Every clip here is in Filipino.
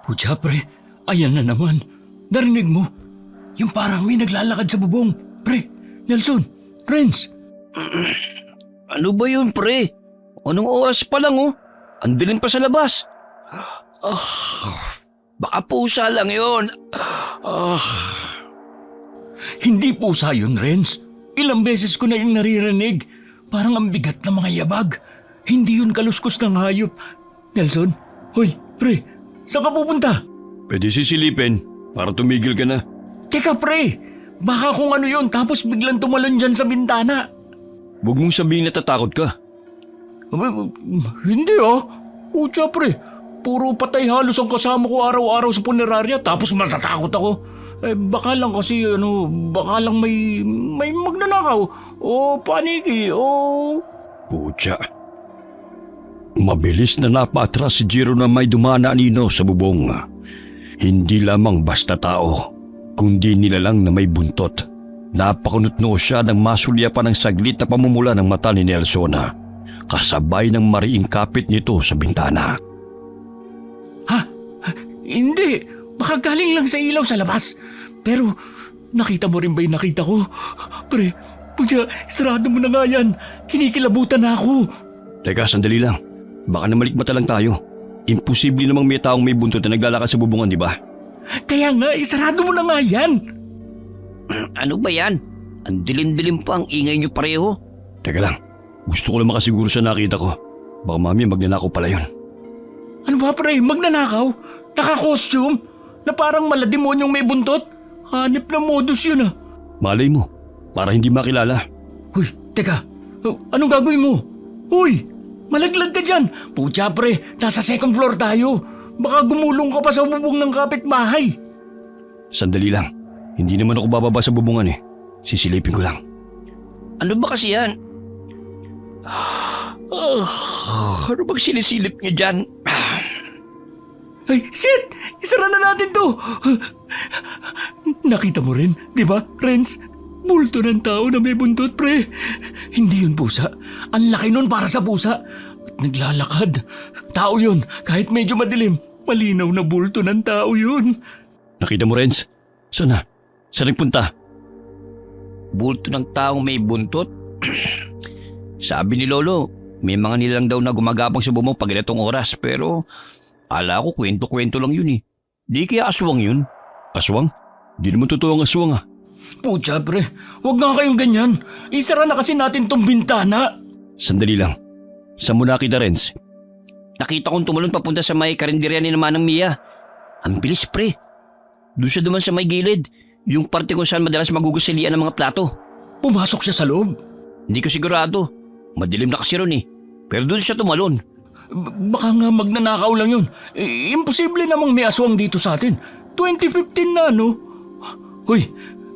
Putya pre, ayan na naman. Narinig mo? Yung parang may naglalakad sa bubong. Pre, Nelson, Renz. Ano ba yun, pre? Anong oras pa lang, oh? Ang dilim pa sa labas. Baka pusa lang yun. Hindi pusa yun, Renz. Ilang beses ko na yung naririnig. Parang ang bigat ng mga yabag. Hindi yun kaluskos ng hayop. Nelson, hoy, pre, saan ka pupunta? Pwede sisilipin para tumigil ka na. Teka pre, baka kung ano yun tapos biglang tumalon dyan sa bintana. Huwag mong sabihin natatakot ka. Hindi ah. Putya pre, puro patay halos ang kasama ko araw-araw sa punerarya tapos matatakot ako. Baka lang kasi baka lang may magnanakaw o paniki o... Putya. Mabilis na napatras si Jiro na may dumana nino sa bubong. Hindi lamang basta tao, kundi nilalang na may buntot. Napakunot-noo siya nang masulya pa ng saglit na pamumula ng mata ni Nelson, kasabay ng mariing kapit nito sa bintana. Ha? Hindi. Baka galing lang sa ilaw sa labas. Pero nakita mo rin ba yung nakita ko? Pre, putya, sarado mo na nga yan. Kinikilabutan na ako. Teka, sandali lang. Baka namalikmata lang tayo. Imposible namang may taong may buntot na naglalakad sa bubungan, di ba? Kaya nga, isarado mo na nga yan. Ano ba yan? Ang dilim-dilim pa ang ingay niyo pareho. Teka lang. Gusto ko lang makasiguro sa nakita ko. Baka mami magnanakaw pala yun. Ano ba pre, magnanakaw? Naka-costume? Na parang malademonyong may buntot? Hanip na modus yun ah. Malay mo, para hindi makilala. Uy, teka. Anong gagawin mo? Uy, malaglag ka dyan. Putya pre, nasa second floor tayo. Baka gumulong ka pa sa bubong ng kapitbahay. Sandali lang. Hindi naman ako bababa sa bubungan eh. Sisilipin ko lang. Ano ba kasi yan? Ano bang sinisilip niyo dyan? Ay, shit! Isara na natin to! Nakita mo rin, di ba, Renz? Bulto ng tao na may buntot, pre. Hindi yun pusa. Ang laki nun para sa pusa. At naglalakad. Tao yun, kahit medyo madilim. Malinaw na bulto ng tao yun. Nakita mo, Renz? Sana? Saan nagpunta? Bulto ng taong may buntot? Sabi ni Lolo, may mga nilang daw na gumagapang sa bumong pag ganitong oras, pero ala ko kwento-kwento lang yun eh. Di kaya aswang yun? Aswang? Di naman totoo ang aswang ah. Putya, pre. Huwag nga kayong ganyan. Isara na kasi natin tong bintana. Sandali lang. Saan mo nakita, Renz? Nakita kong tumalon papunta sa may karinderya ni naman ng Mia. Ang bilis, pre. Doon siya duman sa may gilid. Yung parte kung saan madalas magugusilian ng mga plato. Pumasok siya sa loob. Hindi ko sigurado. Madilim na kasi ron eh. Pero doon siya tumalon. Baka nga magnanakaw lang yun. Imposible namang may aswang dito sa atin. 2015 na, no? Hoy,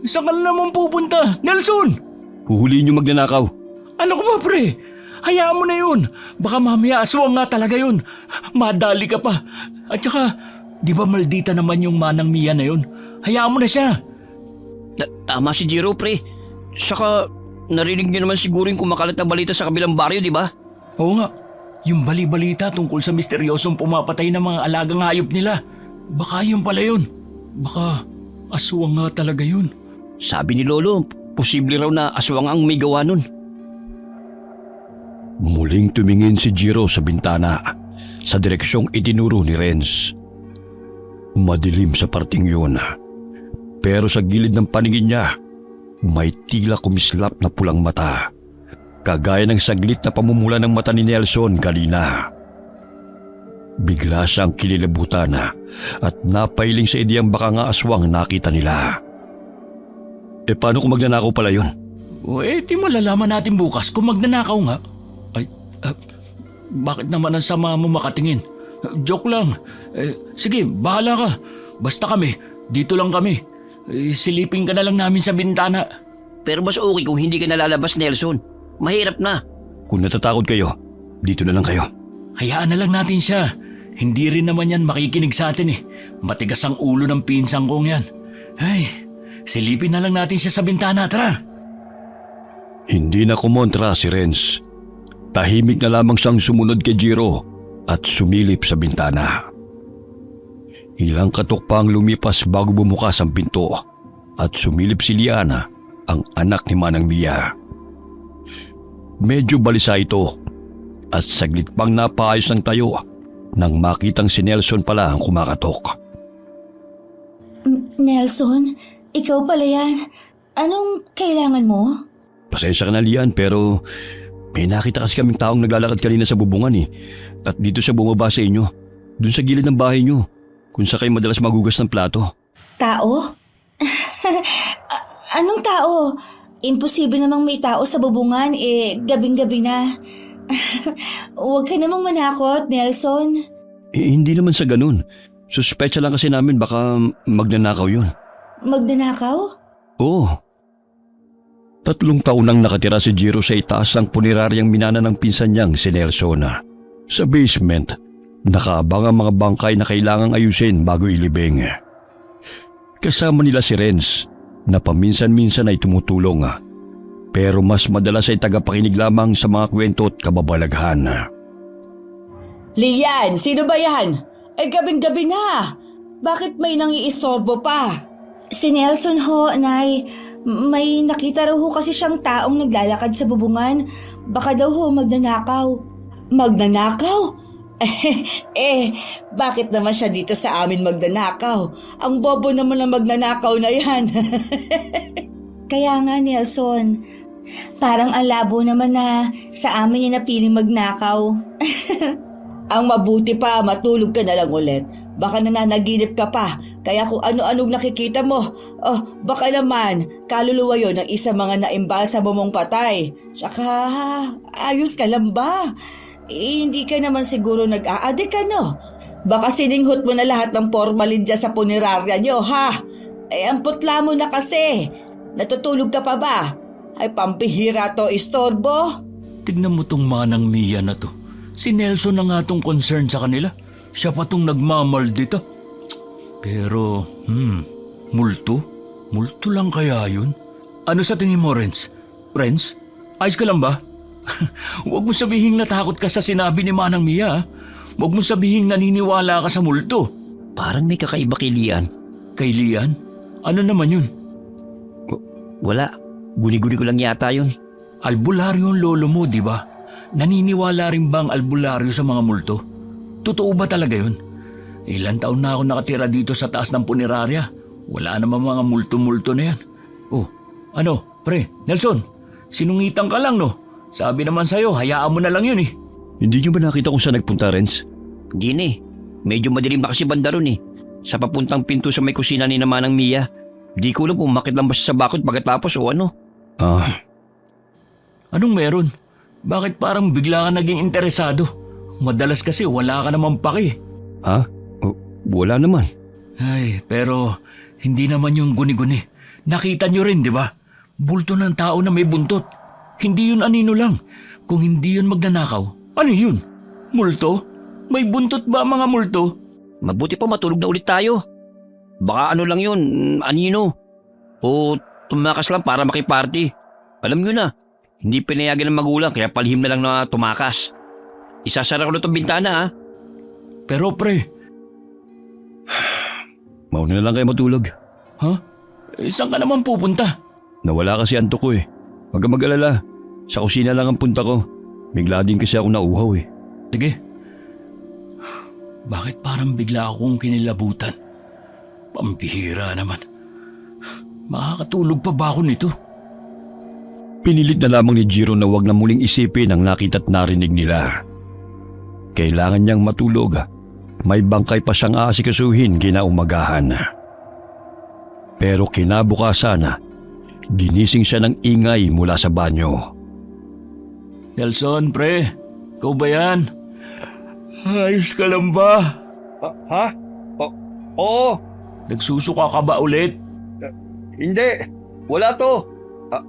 saan ka naman pupunta? Nelson! Huhuliin yung magnanakaw. Ano ka ba, pre? Hayaan mo na yun. Baka mamaya aswang nga talaga yun. Madali ka pa. At saka, di ba maldita naman yung manang Mia na yun? Hayaan mo na siya. Tama si Jiro, pre. Saka, narinig niyo naman siguro yung kumakalat na balita sa kabilang baryo, di ba? Oo nga. Yung bali-balita tungkol sa misteryosong pumapatay ng mga alagang hayop nila. Baka yun pala yun. Baka aswang nga talaga yun. Sabi ni Lolo, posible raw na aswang ang may gawa nun. Muling tumingin si Jiro sa bintana sa direksyong itinuro ni Renz. Madilim sa parting yun. Pero sa gilid ng paningin niya, may tila kumislap na pulang mata. Kagaya ng saglit na pamumula ng mata ni Nelson kanina. Bigla siyang kinilabutan at napailing sa ideyang baka nga aswang nakita nila. Paano kung magnanakaw pala yun? Di malalaman natin bukas kung magnanakaw nga. Ay, bakit naman ang sama mo makatingin? Joke lang. Sige, bahala ka. Basta kami, dito lang kami. Silipin ka na lang namin sa bintana. Pero mas okay kung hindi ka nalalabas, Nelson. Mahirap na. Kung natatakot kayo, dito na lang kayo. Hayaan na lang natin siya. Hindi rin naman yan makikinig sa atin eh. Matigas ang ulo ng pinsang kong yan. Ay, silipin na lang natin siya sa bintana, tara. Hindi na kumontra si Renz. Tahimik na lamang siyang sumunod kay Jiro at sumilip sa bintana. Ilang katok pa ang lumipas bago bumukas ang pinto at sumilip si Liana, ang anak ni Manang Mia. Medyo balisa ito at saglit pang napaayos ng tayo nang makitang si Nelson pala ang kumakatok. Nelson, ikaw pala yan. Anong kailangan mo? Pasensya ka na, Lian, pero may nakita kasi kaming taong naglalakad kanina sa bubungan eh. At dito siya bumaba sa inyo, dun sa gilid ng bahay nyo, kung sa kayo madalas magugas ng plato. Tao? Anong tao? Imposible namang may tao sa bubungan, gabing-gabi na. Huwag ka namang manakot, Nelson. Hindi naman sa ganun. Suspecha lang kasi namin baka magnanakaw yun. Magnanakaw? Oo. 3 taon nang nakatira si Jiro sa itaas ng puniraryang minana ng pinsan niyang si Nelson. Sa basement, nakaabang ang mga bangkay na kailangang ayusin bago ilibing. Kasama nila si Renz na paminsan-minsan ay tumutulong, pero mas madalas ay tagapakinig lamang sa mga kwento at kababalaghan. Lian, sino ba yan? Ay gabing-gabi na. Bakit may nangiistorbo pa? Si Nelson ho, Nay. May nakita raw ho kasi siyang taong naglalakad sa bubungan. Baka daw ho magnanakaw. Magnanakaw? Bakit naman siya dito sa amin magnanakaw? Ang bobo naman ng magnanakaw na yan. Kaya nga, Nelson. Parang ang labo naman na sa amin niya napiling magnakaw. Ang mabuti pa, matulog ka na lang ulit. Baka nananaginip ka pa, kaya kung ano-anong nakikita mo, baka naman, kaluluwa yon ng isa mga naimbal sa mong patay. Tsaka, ayos ka lang ba? Hindi ka naman siguro nag-aadik ka, no? Baka sininghot mo na lahat ng formalin dyan sa punerarya nyo, ha? Ang putla mo na kasi. Natutulog ka pa ba? Ay, pampihira to, istorbo. Tignan mo tong Manang Mia na to. Si Nelson na nga tong concern sa kanila. Siya pa tong nagmamal dito. Pero, multo? Multo lang kaya yun? Ano sa tingin mo, Renz? Renz, ayos ka lang ba? Huwag mo sabihin natakot ka sa sinabi ni Manang Mia. Huwag mo sabihin naniniwala ka sa multo. Parang may kakaiba kay Lian. Kay Lian? Ano naman yun? Wala. Guni-guni ko lang yata yun. Albularyo ang lolo mo, di ba? Naniniwala rin ba ang albularyo sa mga multo? Totoo ba talaga yun? Ilan taon na ako nakatira dito sa taas ng punerarya. Wala namang mga multo-multo na yan. Oh, ano, pre, Nelson, sinungitan ka lang, no? Sabi naman sa'yo, hayaan mo na lang yun eh. Hindi niyo ba nakita kung saan nagpunta, Renz? Hindi na eh. Medyo madilim na kasi banda ron eh. Sa papuntang pinto sa may kusina ni Manang Mia. Di ko alam kung makit lang ba siya sa bakod pagkatapos o ano. Anong meron? Bakit parang bigla ka naging interesado? Madalas kasi wala ka naman paki. Ha? Wala naman. Ay, pero hindi naman yung guni-guni. Nakita nyo rin, di ba? Bulto ng tao na may buntot. Hindi yun anino lang. Kung hindi yun magnanakaw, ano yun? Multo? May buntot ba mga multo? Mabuti pa matulog na ulit tayo. Baka ano lang yun, anino. O tumakas lang para makiparty. Alam nyo na, hindi pinayagan ng magulang kaya palihim na lang na tumakas. Isasara ko na itong bintana ha. Pero pre. Mauna na lang kayo matulog. Ha? Saan ka naman pupunta? Nawala kasi antok ko eh. Huwag kang mag-alala. Sa kusina lang ang punta ko. Bigla din kasi ako nauhaw eh. Sige. Bakit parang bigla akong kinilabutan? Pampihira naman. Makakatulog pa ba ako nito? Pinilit na lamang ni Jiro na wag na muling isipin ang nakita't narinig nila. Kailangan niyang matulog. May bangkay pa siyang aasikasuhin kinaumagahan. Pero kinabukasan, ginising siya ng ingay mula sa banyo. Nelson, pre. Ikaw ba yan? Ayos ka lang ba? Ha? Oo. Nagsusuka ka ba ulit? Hindi. Wala to.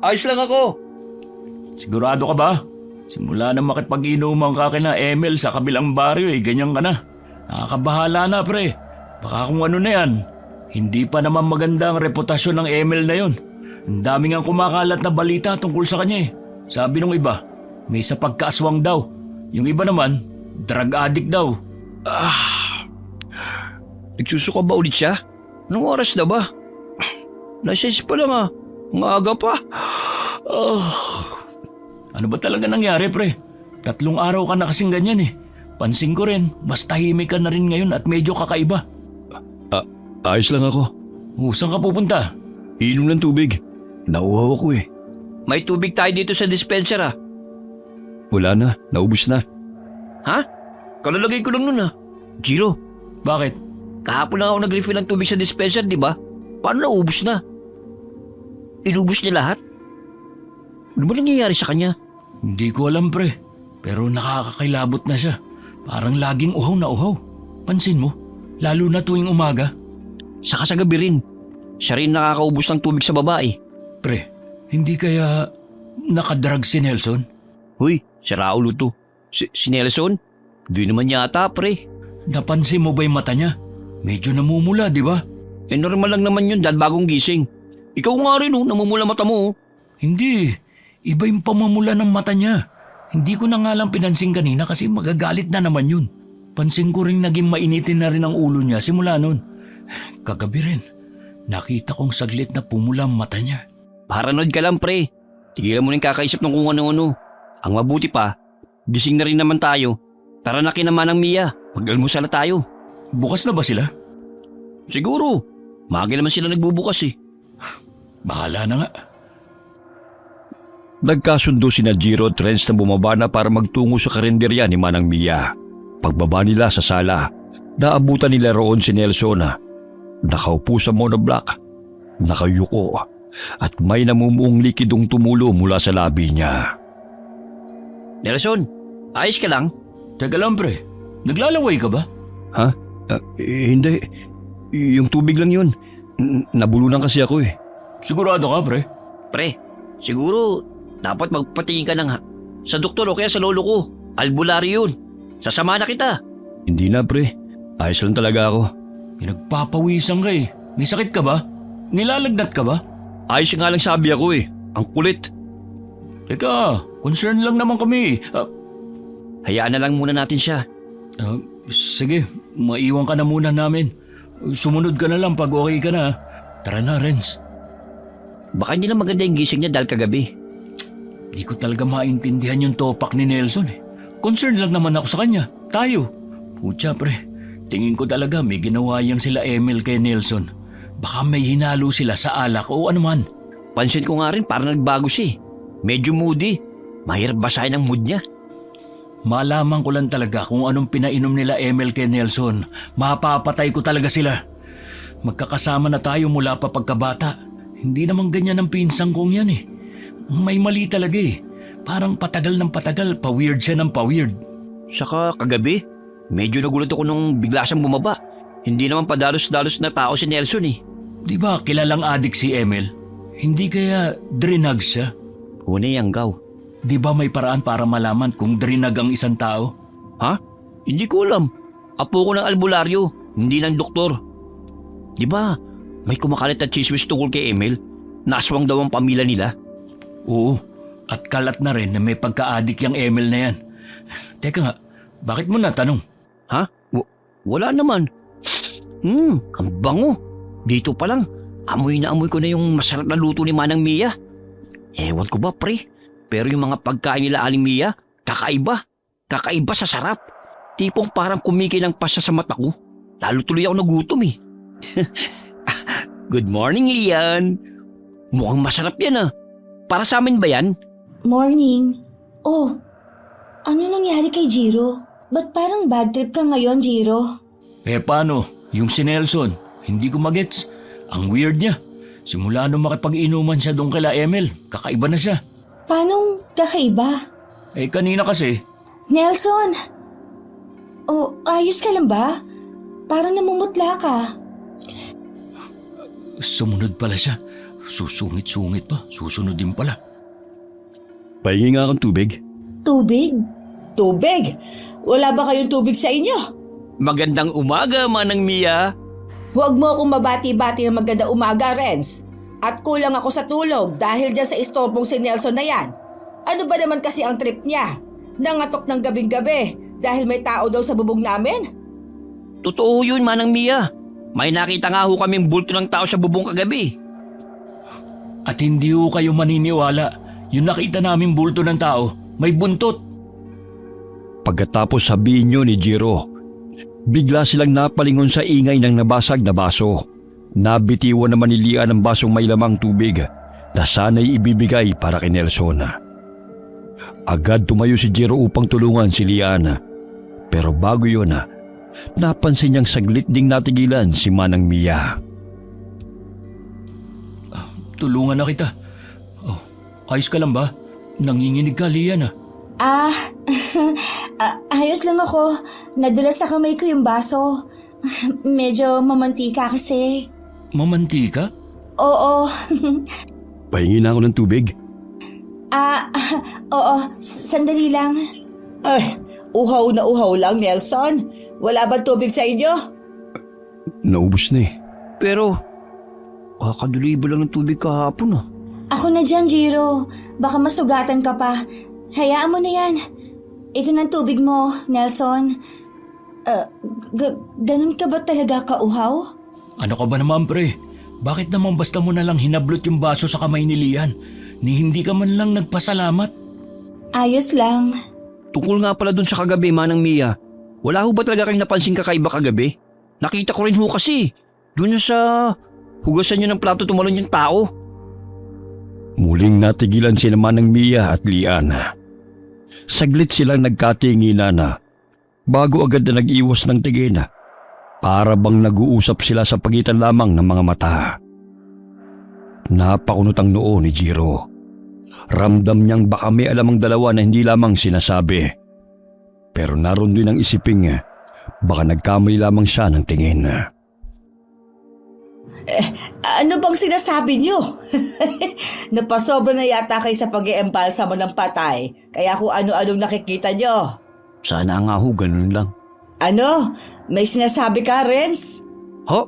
Ayos lang ako. Sigurado ka ba? Simula na makipag-inuman ka kina Emil sa kabilang baryo ganyan ka na. Nakakabahala na pre. Baka kung ano na yan. Hindi pa naman maganda ang reputasyon ng Emil na yon. Ang dami nga kumakalat na balita tungkol sa kanya eh. Sabi nung iba, may sa pagkaaswang daw. Yung iba naman, drug addict daw. Nagsusuka ba ulit siya? Anong oras na ba? Nasis pa lang ah. Ang aga pa. Ano ba talaga nangyari, pre? 3 araw ka na kasing ganyan eh. Pansin ko rin, mas tahimik ka na rin ngayon at medyo kakaiba. Ayos lang ako. Saan ka pupunta? Inom ng tubig. Nauhaw ako eh. May tubig tayo dito sa dispenser ah. Wala na, naubos na. Ha? Kalalagay ko lang nun ah. Jiro, Bakit? kahapon lang ako nag-refill ng tubig sa dispenser, di ba? Paano naubos na? Inubos niya lahat? Ano ba nangyayari sa kanya? Hindi ko alam, pre. Pero nakakakilabot na siya. Parang laging uhaw na uhaw. Pansin mo, lalo na tuwing umaga. Saka sa gabi rin. Siya rin nakakaubos ng tubig sa babae. Pre, hindi kaya nakadrag si Nelson? Huy, si Raulo to. Si Nelson? Di naman yata, pre. Napansin mo ba yung mata niya? Medyo namumula, di ba? Normal lang naman yun dahil bagong gising. Ikaw nga rin namumula mata mo. Hindi. Iba yung pamamula ng mata niya. Hindi ko na nga lang pinansin kanina kasi magagalit na naman yun. Pansin ko rin naging mainitin na rin ang ulo niya simula nun. Kagabi rin, nakita kong saglit na pumula ang mata niya. Paranoid ka lang, pre. Tigilan mo rin kakaisip ng kung ano-ano. Ang mabuti pa, gising na rin naman tayo. Tara na kinaman ng Mia. Mag-almusal na tayo. Bukas na ba sila? Siguro. Maaga naman sila nagbubukas eh. Bahala na nga. Nagkasundo sina Jiro at Renz na bumaba na para magtungo sa karinderya ni Manang Mia. Pagbaba nila sa sala, naabutan nila roon si Nelson na nakaupo sa monoblock, nakayuko at may namumuong likidong tumulo mula sa labi niya. Nelson, ayos ka lang? Teka lang, pre. Naglalaway ka ba? Ha? Hindi. Yung tubig lang yun. Nabulunan kasi ako eh. Sigurado ka, pre? Pre, siguro dapat magpatingin ka sa doktor o kaya sa lolo ko. Albularyo yun. Sasama na kita. Hindi na pre. Ayos lang talaga ako. Pinagpapawisan ka eh. May sakit ka ba? Nilalagnat ka ba? Ayos nga lang sabi ako eh. Ang kulit. Teka, concern lang naman kami. Hayaan na lang muna natin siya. Sige, maiwan ka na muna namin. Sumunod ka na lang pag okay ka na. Tara na, Renz. Baka hindi na maganda yung gising niya dahil kagabi. Di ko talaga maintindihan yung topak ni Nelson eh. Concern lang naman ako sa kanya. Tayo. Pucha pre, tingin ko talaga may ginawa yang sila Emil kay Nelson. Baka may hinalo sila sa alak o anuman. Pansin ko nga rin parang nagbago siya eh. Medyo moody. Mahirap basahin ang mood niya. Malaman ko lang talaga kung anong pinainom nila Emil kay Nelson. Mapapatay ko talaga sila. Magkakasama na tayo mula pa pagkabata. Hindi naman ganyan ang pinsang kong yan eh. May mali talaga eh. Parang patagal ng patagal, pa-weird siya ng pa-weird. Saka kagabi, medyo nagulat ako nung bigla siyang bumaba. Hindi naman padalos-dalos na tao si Nelson eh. Di ba kilalang adik si Emil? Hindi kaya drinag siya? Una yung gaw. Di ba may paraan para malaman kung drinag ang isang tao? Ha? Hindi ko alam. Apo ko ng albularyo, hindi ng doktor. Di ba may kumakalat na chismis tungkol kay Emil? Naswang daw ang pamilya nila. Oo, at kalat na rin na may pagka-adik yung Emil na yan. Teka nga, bakit mo natanong? Ha? Wala naman. Ang bango. Dito pa lang, amoy na amoy ko na yung masarap na luto ni Manang Mia. Ewan ko ba pre, pero yung mga pagkain nila Aling Mia, kakaiba. Kakaiba sa sarap. Tipong parang kumikilang pa siya sa mata ko. Lalo tuloy ako nagutom eh. Good morning, Lian. Mukhang masarap yan ah. Para sa amin ba yan? Morning. Oh, ano nangyari kay Jiro? Ba't parang bad trip ka ngayon, Jiro? Paano? Yung si Nelson, hindi ko magets. Ang weird niya. Simula nung makipag-inuman siya doon kila Emil, kakaiba na siya. Paanong kakaiba? Kanina kasi, Nelson! Oh, ayos ka lang ba? Parang namumutla ka. sumunod pala siya. Susungit-sungit pa, susunod din pala. Pahingi nga akong tubig. Tubig? Tubig? Wala ba kayong tubig sa inyo? Magandang umaga, Manang Mia. Huwag mo akong mabati-bati ng maganda umaga, Renz. At kulang ako sa tulog dahil dyan sa istorbong si Nelson na yan. Ano ba naman kasi ang trip niya? Nangatok ng gabing-gabi dahil may tao daw sa bubong namin? Totoo yun, Manang Mia. May nakita nga ho kaming bulto ng tao sa bubong kagabi. At hindi ho kayo maniniwala. Yung nakita namin bulto ng tao, may buntot. Pagkatapos sabihin niyo ni Jiro, bigla silang napalingon sa ingay ng nabasag na baso. Nabitiwan naman ni Lian ang basong may lamang tubig na sana'y ibibigay para kay Nelson. Agad tumayo si Jiro upang tulungan si Lian. Pero bago yun, napansin niyang saglit ding natigilan si Manang Mia. Tulungan na kita. Oh, ayos ka lang ba? Nanginginig ka, Lian. Ayos lang ako. Nadulas sa kamay ko yung baso. Medyo mamantika kasi. Mamantika? Oo. Pahingin na ako ng tubig. Oo. Sandali lang. Ay, uhaw na uhaw lang, Nelson. Wala ba tubig sa inyo? Naubos na eh. Pero, kakaduribo lang ng tubig kahapon. Ako na dyan, Jiro. Baka masugatan ka pa. Hayaan mo na yan. Ito ng tubig mo, Nelson. Ganun ka ba talaga kauhaw? Ano ka ba naman, pre? Bakit naman basta mo na lang hinablot yung baso sa kamay ni Lian? Ni hindi ka man lang nagpasalamat? Ayos lang. Tungkol nga pala dun sa kagabi, Manang Mia. Wala ho ba talaga kayong napansin kakaiba kagabi? Nakita ko rin ho kasi. Dun sa hugasan nyo ng plato tumalon yung tao. Muling natigilan sila Manang Mia at Lian. Saglit silang nagkatinginan bago agad na nag-iwas ng tingin. Para bang nag-uusap sila sa pagitan lamang ng mga mata. Napakunot ang noo ni Jiro. Ramdam niyang baka may alam ang dalawa na hindi lamang sinasabi. Pero naroon din ang isiping baka nagkamali lamang siya ng tingin. Ano bang sinasabi niyo? Napasobra na yata kayo sa pag-iembalsa mo ng patay. Kaya kung ano-anong nakikita niyo. Sana nga ho, ganun lang. Ano? May sinasabi ka, Renz? Ho?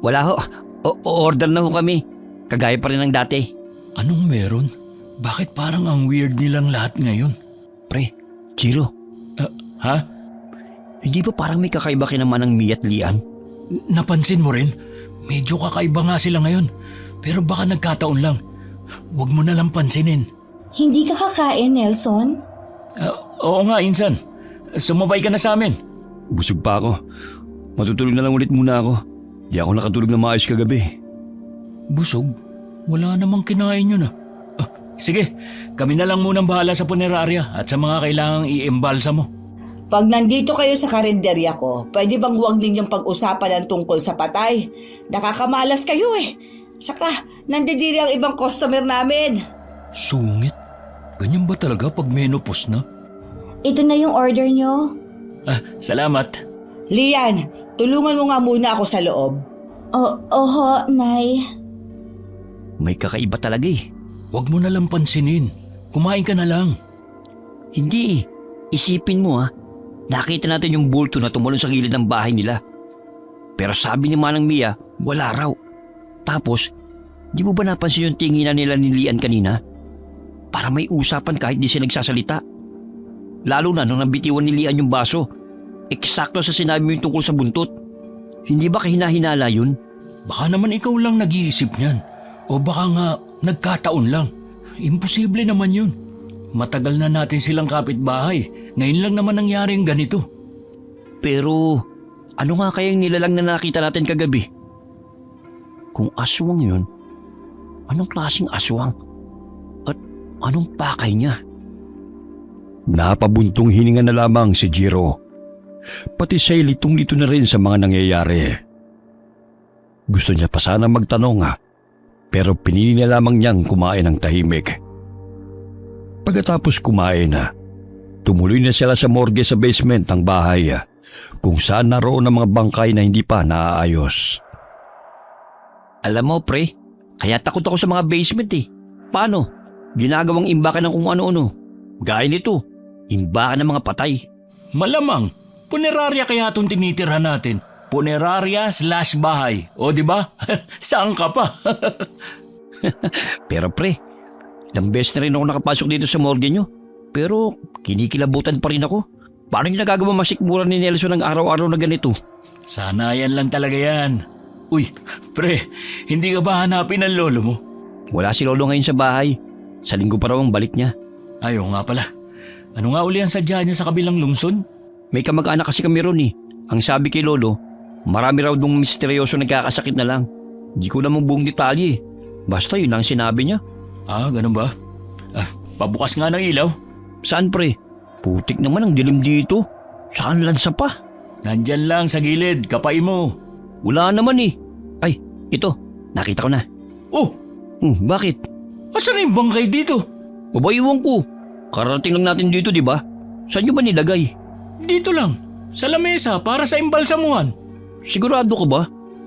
Wala ho. Order na ho kami. Kagaya pa rin ng dati. Anong meron? Bakit parang ang weird nilang lahat ngayon? Pre, Jiro, Ha? hindi ba parang may kakaiba kina Manang Mia at Lian? Napansin mo rin? Medyo kakaiba nga sila ngayon. Pero baka nagkataon lang. Huwag mo na lang pansinin. Hindi ka kakain, Nelson? Oo nga, Insan. Sumabay ka na sa amin. Busog pa ako. Matutulog na lang ulit muna ako. Di ako nakatulog na maayos kagabi. Busog? Wala namang kinain yun. Sige, kami na lang munang bahala sa punerarya at sa mga kailangang i-embalsa mo. Pag nandito kayo sa karinderya ko, pwede bang huwag ninyong pag-usapan ang tungkol sa patay? Nakakamalas kayo eh. Saka, nandidiri ang ibang customer namin. Sungit? Ganyan ba talaga pag menopause na? Ito na yung order nyo. Salamat. Lian, tulungan mo nga muna ako sa loob. Oho, Nay. May kakaiba talaga eh. Huwag mo na lang pansinin. Kumain ka na lang. Hindi eh. Isipin mo nakita natin yung bulto na tumalon sa gilid ng bahay nila. Pero sabi ni Manang Mia, wala raw. Tapos, di mo ba napansin yung tinginan nila ni Lian kanina? Para may usapan kahit di sila nagsasalita. Lalo na nung nabitiwan ni Lian yung baso. Eksakto sa sinabi mo yung tungkol sa buntot. Hindi ba kahina-hinala yun? Baka naman ikaw lang nag-iisip niyan. O baka nga nagkataon lang. Imposible naman yun. Matagal na natin silang kapitbahay. Ngayon lang naman nangyari ang ganito. Pero ano nga kayang nilalang na nakita natin kagabi? Kung aswang yun, anong klaseng aswang? At anong pakay niya? Napabuntong hininga na lamang si Jiro. Pati siya'y litong-lito na rin sa mga nangyayari. Gusto niya pa sana magtanong pero pinili na lamang niyang kumain ng tahimik. Pagkatapos kumain tumuloy na sila sa morgue sa basement ng bahay kung saan naroon ang mga bangkay na hindi pa naaayos. Alam mo pre, kaya takot ako sa mga basement eh. Paano? Ginagawang imbakan ng kung ano-ano. Gaya nito, imbakan ng mga patay. Malamang, punerarya kaya itong tinitirhan natin. Punerarya/bahay. O di ba? Saan ka pa? Pero pre, ilang beses na rin ako nakapasok dito sa morgue nyo. Pero kinikilabutan pa rin ako. Paano niyo nagagawa masikmura ni Nelson ang araw-araw na ganito? Sanayan lang talaga yan. Uy, pre, hindi ka ba hanapin ang lolo mo? Wala si Lolo ngayon sa bahay. Sa linggo pa raw ang balik niya. Ayaw nga pala. Ano nga uli ang sadya niya sa kabilang lungsod? May kamag-anak kasi kami ron eh. Ang sabi kay Lolo, marami raw dong misteryoso nagkakasakit na lang. Di ko namang buong detalye eh. Basta yun ang sinabi niya. Ah, ganun ba? Pabukas nga ng ilaw. Saan pre? Putik naman ang dilim dito. Saan lansa pa? Nandyan lang sa gilid, kapay mo. Wala naman eh. Ay, ito. Nakita ko na. Oh, Bakit? asan na yung bangkay dito? Babayuan ko. Kararating lang natin dito, di ba? Saan nyo ba nilagay? Dito lang, sa lamesa para sa imbalsamuhan. Sigurado ka ba?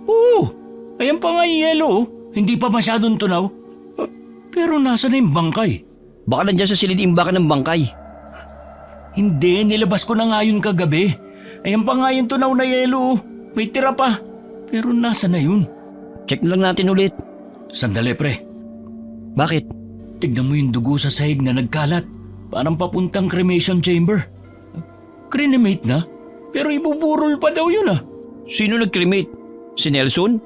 Oo, ayan pa nga yung yelo, oh. Hindi pa masyadong tunaw. Pero nasa na yung bangkay? Baka nandyan sa silid imbakan ng bangkay. Hindi, nilabas ko na nga yun kagabi. Ayan pa nga yung tunaw na yelo, oh. May tira pa. Pero nasa na yun? Check na lang natin ulit. Sandali, pre. Bakit? Tignan mo yung dugo sa sahig na nagkalat. Parang papuntang cremation chamber. Cremate na? Pero ibuburol pa daw yun, ah. Sino nag-cremate? Si Nelson?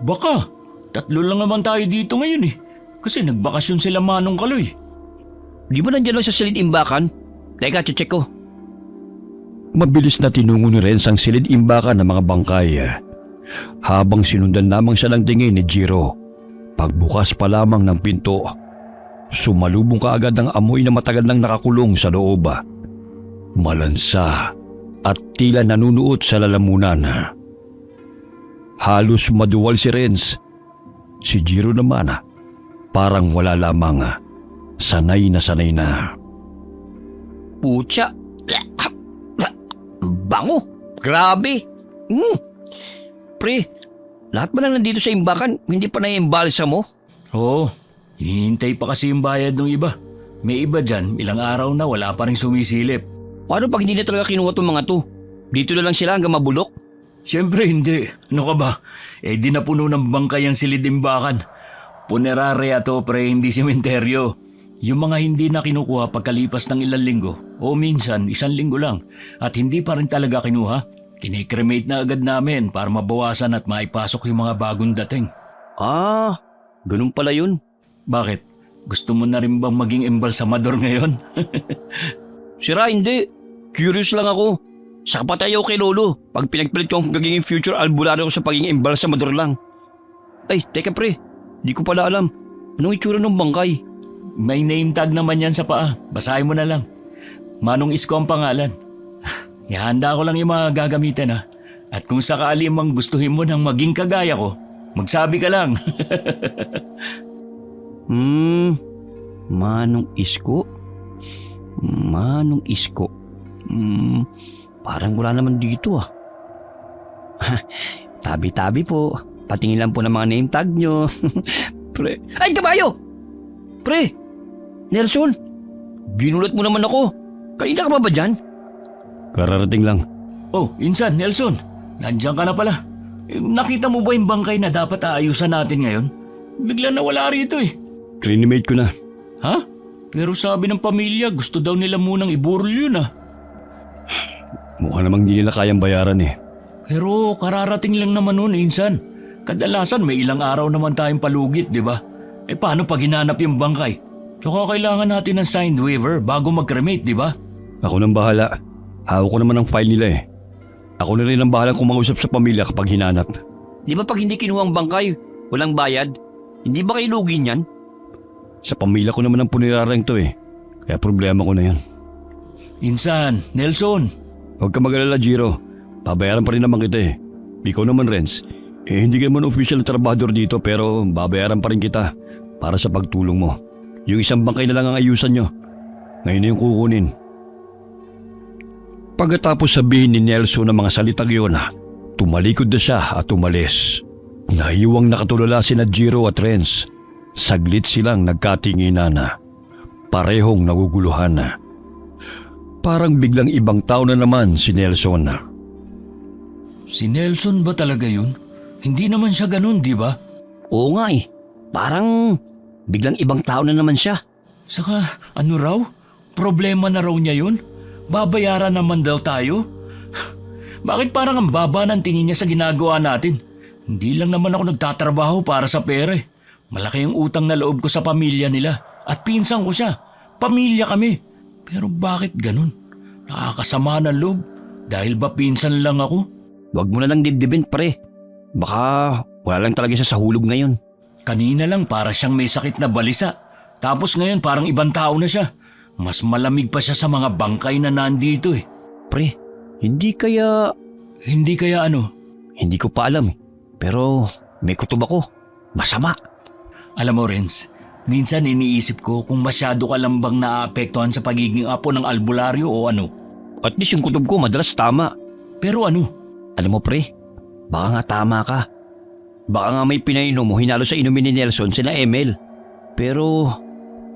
Baka. 3 lang naman tayo dito ngayon eh. Kasi nagbakasyon sila Manong Kaloy. Di ba nandyan lang sa silid imbakan? Teka, check ko. Mabilis na tinungo ni Renz ang silid imbakan ng mga bangkay. Habang sinundan lamang siya ng tingin ni Jiro. Pagbukas pa lamang ng pinto, sumalubong kaagad ang amoy na matagal nang nakakulong sa loob. Malansa at tila nanunuot sa lalamunan. Halos maduwal si Renz. Si Jiro naman parang wala lamang. Sanay na. Putya. Bango. Grabe. Pre, lahat ba lang nandito sa imbakan, hindi pa na-imbalsa mo? Oo, hinihintay pa kasi yung bayad ng iba. May iba dyan, ilang araw na wala pa rin sumisilip. Paano pag hindi na talaga kinuha itong mga to? Dito na lang sila hanggang mabulok? Siyempre hindi. Ano ka ba? Di na puno ng bangkay ang silidimbakan. Punerarya to pre, hindi sementeryo. Yung mga hindi na kinukuha pagkalipas ng ilang linggo o minsan 1 linggo lang at hindi pa rin talaga kinuha, kinikremate na agad namin para mabawasan at maipasok yung mga bagong dating. Ah, ganun pala yun. Bakit? Gusto mo na rin bang maging embalsamador ngayon? Sira, hindi. Curious lang ako. Saka pa tayo kay Lolo pag pinagpalit ko ang pagiging future albularyo ko sa pagiging embalsamador lang. Ay, teka pre. Di ko pala alam. Anong itsura ng bangkay? May name tag naman yan sa paa. Basahin mo na lang. Manong Isko ang pangalan. Ihanda ko lang yung mga gagamitin ha. At kung sakali mang gustuhin mo nang maging kagaya ko, magsabi ka lang. Manong Isko? Manong Isko? Parang wala naman dito ah. Tabi-tabi po. Patingin lang po ng mga name tag nyo. Pre. Ay, kabayo! Pre! Nelson! Ginulat mo naman ako. Kanina ka ba dyan? Kararating lang. Oh, Insan, Nelson. Nandiyan ka na pala. Nakita mo ba yung bangkay na dapat aayusan natin ngayon? Bigla na wala rito eh. Cremate ko na. Ha? Pero sabi ng pamilya, gusto daw nila munang iburol yun ah. Mukha namang di nila kayang bayaran eh. Pero kararating lang naman nun, Insan. Kadalasan may ilang araw naman tayong palugit, di ba? Paano pag hinanap yung bangkay? Tsaka kailangan natin ng signed waiver bago mag-cremate, di ba? Ako nang bahala. Hawak ko naman ang file nila eh. Ako na rin ang bahala kung mag-usap sa pamilya kapag hinanap. Di ba pag hindi kinuha ang bangkay, walang bayad? Hindi ba kayo lugi niyan? Sa pamilya ko naman ang punirarang to eh. Kaya problema ko na yan. Insan, Nelson. Huwag ka mag-alala, Jiro. Babayaran pa rin naman kita eh. Ikaw naman, Renz. Hindi ka naman official na trabador dito pero babayaran pa rin kita para sa pagtulong mo. Yung isang bangkay na lang ang ayusan nyo. Ngayon na yung kukunin. Pagkatapos sabihin ni Nelson ang mga salitang yun, tumalikod na siya at umalis. Nahiwang nakatulala sina Jiro at Renz. Saglit silang nagkatinginan. Parehong naguguluhan. Parang biglang ibang tao na naman si Nelson. Si Nelson ba talaga yun? Hindi naman siya ganun, di ba? Oo nga eh. Parang biglang ibang tao na naman siya. Saka ano raw? Problema na raw niya yun? Babayaran naman daw tayo? Bakit parang ang baba ng tingin niya sa ginagawa natin? Hindi lang naman ako nagtatrabaho para sa pera eh. Malaki ang utang na loob ko sa pamilya nila. At pinsan ko siya. Pamilya kami. Pero bakit ganun? Nakakasama ng loob. Dahil ba pinsan lang ako? Huwag mo na lang dibdibin, pre. Baka wala lang talaga siya sa hulog ngayon. Kanina lang para siyang may sakit na balisa. Tapos ngayon parang ibang tao na siya. Mas malamig pa siya sa mga bangkay na nandito eh. Pre, hindi kaya... Hindi kaya ano? Hindi ko pa alam eh. Pero may kutob ako. Masama. Alam mo, Renz, minsan iniisip ko kung masyado ka lang bang naapektuhan sa pagiging apo ng albularyo o ano. At least yung kutob ko madalas tama. Pero ano? Alam mo, pre, baka nga tama ka. Baka nga may pinainom mo hinalo sa inumin ni Nelson sila Emil. Pero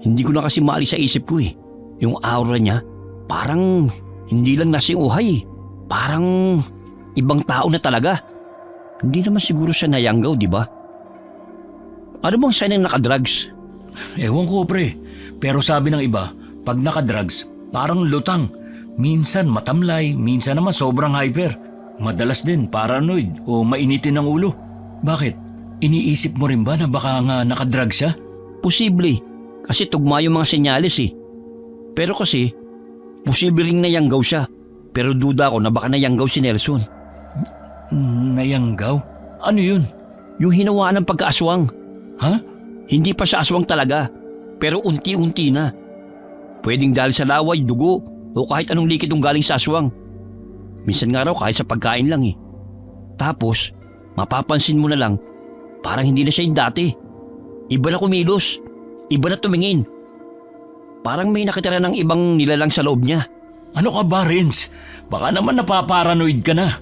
hindi ko na kasi maalis sa isip ko eh. Yung aura niya, parang hindi lang nasing uhay. Parang ibang tao na talaga. Hindi naman siguro siya nayanggaw, di ba? Ano bang sign ng nakadrugs? Ewan ko, pre. Pero sabi ng iba, pag nakadrugs, parang lutang. Minsan matamlay, minsan naman sobrang hyper. Madalas din paranoid o mainitin ang ulo. Bakit? Iniisip mo rin ba na baka nga nakadrugs siya? Posible. Kasi tugma yung mga senyales eh. Pero kasi, posible ring nayanggaw siya. Pero duda ko na baka nayanggaw si Nelson. Nayanggaw? Ano yun? Yung hinawaan ng pagkaaswang. Ha? Hindi pa siya aswang talaga. Pero unti-unti na. Pwedeng dahil sa laway, dugo, o kahit anong likid yung galing sa aswang. Minsan nga raw kahit sa pagkain lang eh. Tapos, mapapansin mo na lang, parang hindi na siya yung dati. Iba na kumilos. Iba na tumingin. Parang may nakitira ng ibang nilalang sa loob niya. Ano ka ba, Renz? Baka naman napaparanoid ka na.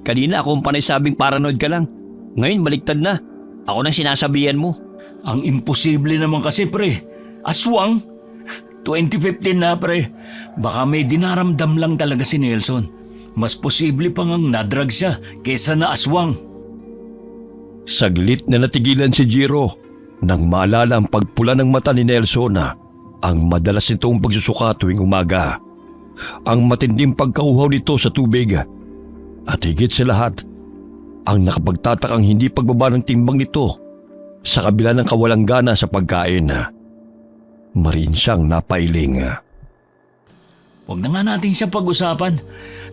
Kanina ako ang panay sabing paranoid ka lang. Ngayon baliktad na. Ako nang sinasabihan mo. Ang imposible naman kasi, pre. Aswang? 2015 na, pre. Baka may dinaramdam lang talaga si Nelson. Mas posible pang ang nadrag siya kesa na aswang. Saglit na natigilan si Jiro nang maalala ang pagpula ng mata ni Nelson na ang madalas nitong pagsusuka tuwing umaga. Ang matinding pagkauhaw nito sa tubig. At higit sa lahat, ang nakapagtatakang hindi pagbaba ng timbang nito sa kabila ng kawalang gana sa pagkain. Marin siyang napailing. Huwag na nga natin siya pag-usapan.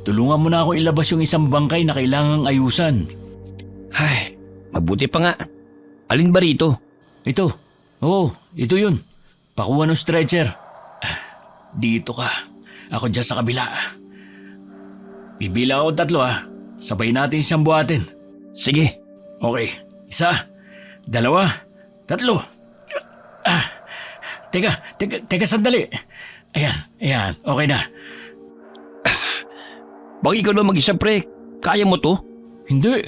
Tulungan mo na ako ilabas yung isang bangkay na kailangang ayusan. Ay, mabuti pa nga. Alin ba rito? Ito. Oo, ito yun. Pakuha ng stretcher. Dito ka. Ako dyan sa kabila. Bibila ako 3 Sabay natin siyang buhatin. Sige. Okay. 1, 2, 3. Teka sandali. Ayan. Okay na. Baka ikaw na mag-isa, pre. Kaya mo to? Hindi.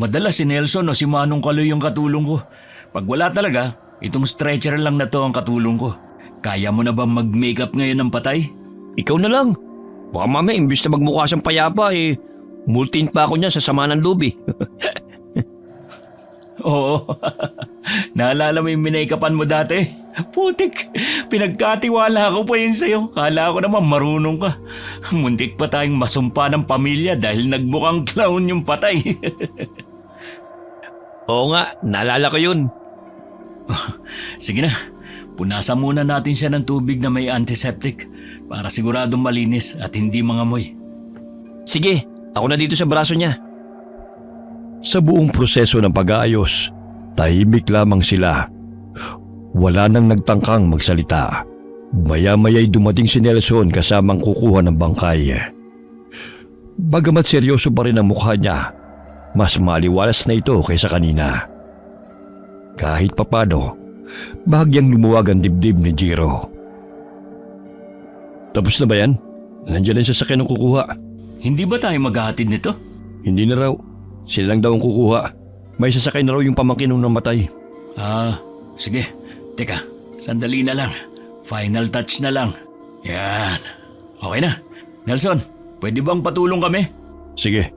Madalas si Nelson o si Manong Kaloy yung katulong ko. Pag wala talaga, itong stretcher lang na to ang katulong ko. Kaya mo na ba mag-makeup ngayon ng patay? Ikaw na lang. Baka mamaya, imbis na magmukha siyang payapa, multin pa ako niya sa sama ng loob eh. Oo. Naalala mo yung minake-upan mo dati? Putik, pinagkatiwala ko pa yun sa'yo. Kala ko naman marunong ka. Muntik pa tayong masumpa ng pamilya dahil nagmukhang clown yung patay. Oo nga, naalala ko yun. Sige na, punasan muna natin siya ng tubig na may antiseptic para siguradong malinis at hindi mangamoy. Sige, ako na dito sa braso niya. Sa buong proseso ng pag-aayos, tahimik lamang sila. Wala nang nagtangkang magsalita. Maya-maya'y dumating si Nelson kasamang kukuha ng bangkay. Bagamat seryoso pa rin ang mukha niya, mas maliwalas na ito kaysa kanina. Kahit papano, bahagyang lumuwag ang dibdib ni Jiro. Tapos na ba yan? Nandiyan na yung sasakyan ng kukuha. Hindi ba tayo maghahatid nito? Hindi na raw. Sila lang daw ang kukuha. May sasakay na raw yung pamangkin nung namatay. Sige. Teka, sandali na lang. Final touch na lang. Yan. Okay na. Nelson, pwede bang patulong kami? Sige.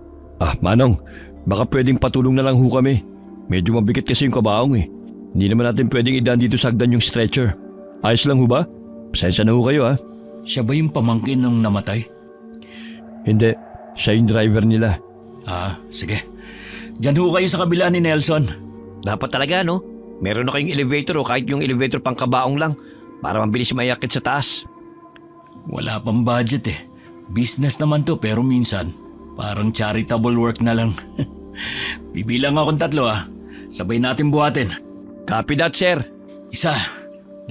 Manong, baka pwedeng patulong na lang ho kami. Medyo mabigat kasi yung kabaong eh. Hindi naman natin pwedeng idaan dito sa hagdan yung stretcher. Ayos lang ho ba? Pasensya na ho kayo ha. Siya ba yung pamangkin ng namatay? Hindi, siya yung driver nila. Ah, sige. Diyan ho kayo sa kabila ni Nelson. Dapat talaga, no? Meron na kayong elevator o kahit yung elevator pang kabaong lang para mabilis mayakit sa taas. Wala pang budget eh. Business naman to pero minsan parang charitable work na lang. Bibilang akong 3 ah. Sabay natin buhatin. Copy that, sir. 1,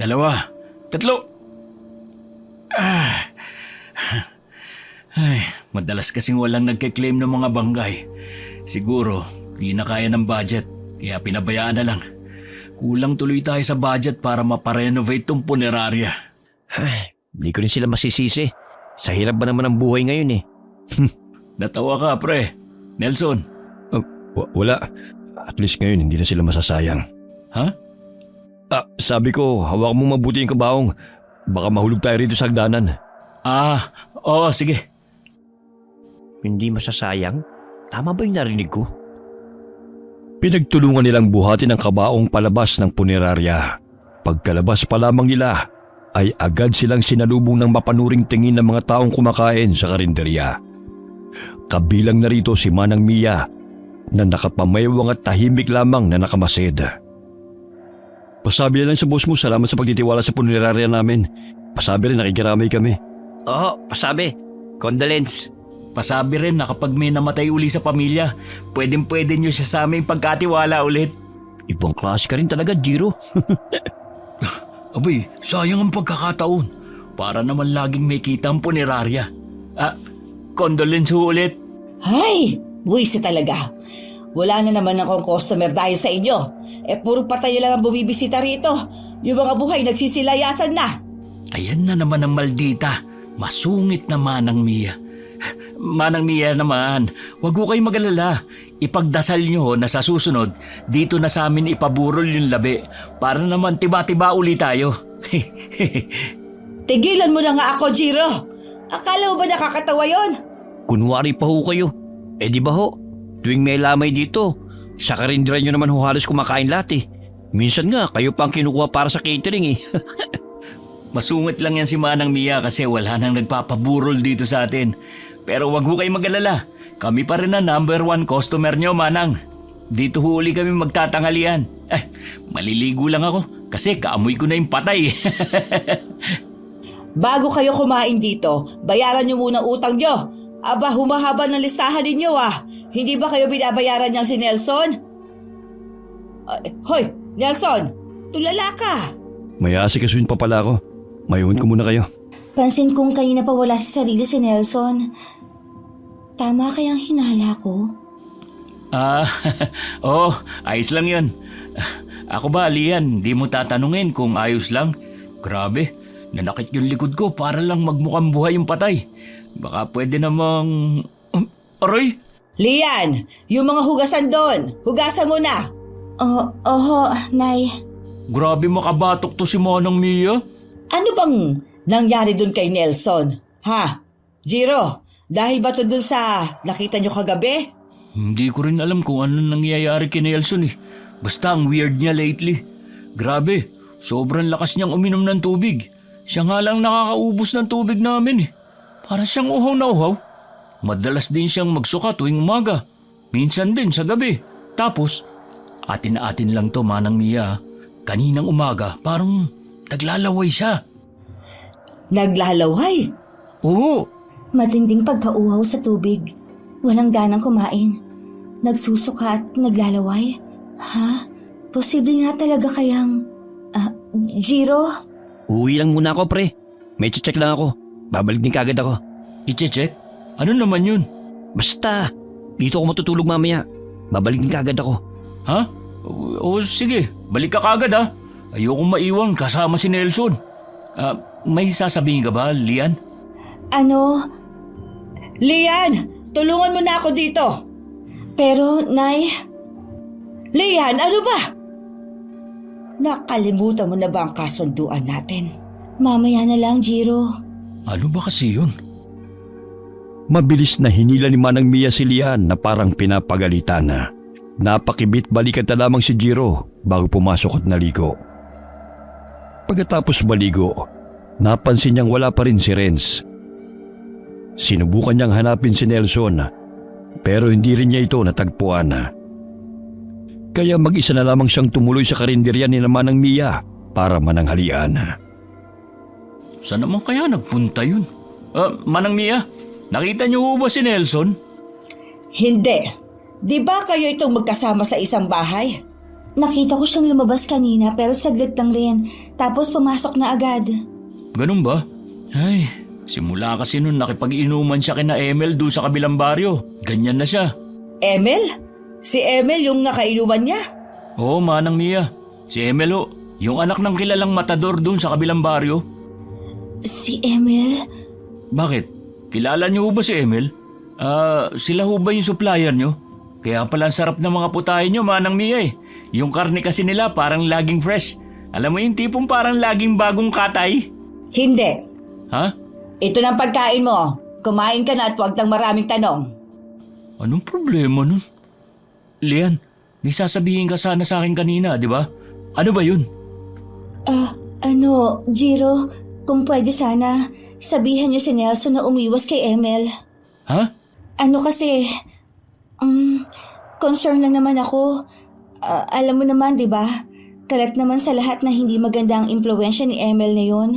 2, 3. Ay, madalas kasing walang nagke-claim ng mga banggay. Siguro, di na kaya ng budget, kaya pinabayaan na lang. Kulang tuloy tayo sa budget para maparenovate tong punerarya. Ay, hindi ko rin sila masisisi. Sa hirap ba naman ang buhay ngayon eh. Natawa ka, pre. Nelson. Wala. At least ngayon hindi na sila masasayang. Ha? Sabi ko, hawak mo mabuti yung kabaong. Baka mahulog tayo rito sa hagdanan. Oo, sige. Hindi masasayang? Tama ba yung narinig ko? Pinagtulungan nilang buhatin ang kabaong palabas ng punerarya. Pagkalabas pa lamang nila, ay agad silang sinalubong ng mapanuring tingin ng mga taong kumakain sa karinderya. Kabilang na rito si Manang Mia na nakapamayawang at tahimik lamang na nakamasid. Pasabi na lang sa boss mo, salamat sa pagtitiwala sa punerarya namin. Pasabi rin nakikiramay kami. Oo, pasabi. Condolence. Pasabi rin na kapag may namatay uli sa pamilya, pwedeng-pwede nyo siya sa aming pagkatiwala ulit. Ibang klase ka rin talaga, Jiro. Abay, sayang ang pagkakataon. Para naman laging may kita ang punerarya. Condolence ho ulit. Ay, buwisi talaga. Wala na naman akong customer dahil sa inyo. Puro patay lang ang bumibisita rito. Yung mga buhay nagsisilayasan na. Ayan na naman ang maldita. Masungit na Manang Mia. Manang Mia naman, wag ho kayo mag-alala. Ipagdasal nyo na sa susunod, dito na sa amin ipaburol yung labi para naman tiba-tiba uli tayo. Tigilan mo na nga ako, Jiro. Akala mo ba nakakatawa yon? Kunwari pa ho kayo. Di ba ho? Tuwing may lamay dito, sa karinderya nyo naman ho halos kumakain lahat eh. Minsan nga, kayo pang kinukuha para sa catering eh. Masungit lang yan si Manang Mia kasi wala nang nagpapaburol dito sa atin. Pero wag ho kayo mag-alala. Kami pa rin ang #1 customer nyo, Manang. Dito huli kami magtatanghalian. Maliligo lang ako kasi kaamoy ko na yung patay. Bago kayo kumain dito, bayaran nyo muna utang nyo. Aba, humahaba ng listahan ninyo ah. Hindi ba kayo binabayaran niyang si Nelson? Hoy, Nelson, tulala ka. May asikasuhin pa pala ako. Mayuhin ko muna kayo. Pansin kong kanina pa wala sa sarili si Nelson. Tama kayang hinala ko? Ayos lang yun. Ako ba, Lian, di mo tatanungin kung ayos lang? Grabe, nanakit yung likod ko para lang magmukhang buhay yung patay. Baka pwede namang... Aray! Lian, yung mga hugasan doon, hugasan mo na. Oho, Nay. Grabe makabatok to si Manang Mia. Ano bang nangyari doon kay Nelson? Ha? Jiro, dahil ba to doon sa nakita nyo kagabi? Hindi ko rin alam kung ano nangyayari kay Nelson eh. Basta ang weird niya lately. Grabe, sobrang lakas niyang uminom ng tubig. Siya nga lang nakakaubos ng tubig namin eh. Para siyang uhaw na uhaw. Madalas din siyang magsuka tuwing umaga. Minsan din sa gabi. Tapos, atin-atin lang to Manang Mia. Kaninang umaga, parang naglalaway siya. Naglalaway? Oo. Matinding pagkauhaw sa tubig. Walang ganang kumain. Nagsusuka at naglalaway. Ha? Posible nga talaga kayang... Jiro? Uwi lang muna ako, pre. May check lang ako. Babalik din kagad ako. I-check? Ano naman yun? Basta, dito ako matutulog mamaya. Babalik din kagad ako. Ha? O sige, balik ka kagad ha. Ayokong maiwan kasama si Nelson. May sasabihin ka ba, Lian? Lian, tulungan mo na ako dito. Pero, Nay... Lian, ano ba? Nakalimutan mo na ba ang kasunduan natin? Mamaya na lang, Jiro. Ano ba kasi yun? Mabilis na hinila ni Manang Mia si Lian na parang pinapagalitan na. Napakibit balikan na lamang si Jiro bago pumasok at naligo. Pagkatapos maligo, napansin niyang wala pa rin si Renz. Sinubukan niyang hanapin si Nelson pero hindi rin niya ito natagpuan. Kaya mag-isa na lamang siyang tumuloy sa karinderya ni Manang Mia para mananghalian. Saan naman kaya nagpunta yun? Manang Mia, nakita niyo ho ba si Nelson? Hindi. Di ba kayo itong magkasama sa isang bahay? Nakita ko siyang lumabas kanina pero saglit lang rin. Tapos pumasok na agad. Ganun ba? Ay, simula kasi nun nakipag-inuman siya kina Emel doon sa kabilang baryo. Ganyan na siya. Emel? Si Emel yung nakainuman niya? Oo, Manang Mia. Si Emel ho, yung anak ng kilalang matador doon sa kabilang baryo. Si Emil? Bakit? Kilala niyo ho ba si Emel? Sila ho ba yung supplier niyo? Kaya pala ang sarap ng mga putahe niyo, Manang Mia eh. Yung karne kasi nila parang laging fresh. Alam mo yung tipong parang laging bagong katay? Hindi. Ha? Ito ng pagkain mo. Kumain ka na at huwag nang maraming tanong. Anong problema nun? Lian, may sasabihin ka sana sa akin kanina, di ba? Ano ba yun? Jiro, kung pwede sana, sabihan niyo si Nelson na umiwas kay Emil. Ha? Kasi, concern lang naman ako. Alam mo naman, di ba? Kalat naman sa lahat na hindi maganda ang impluwensya ni Emil na yun.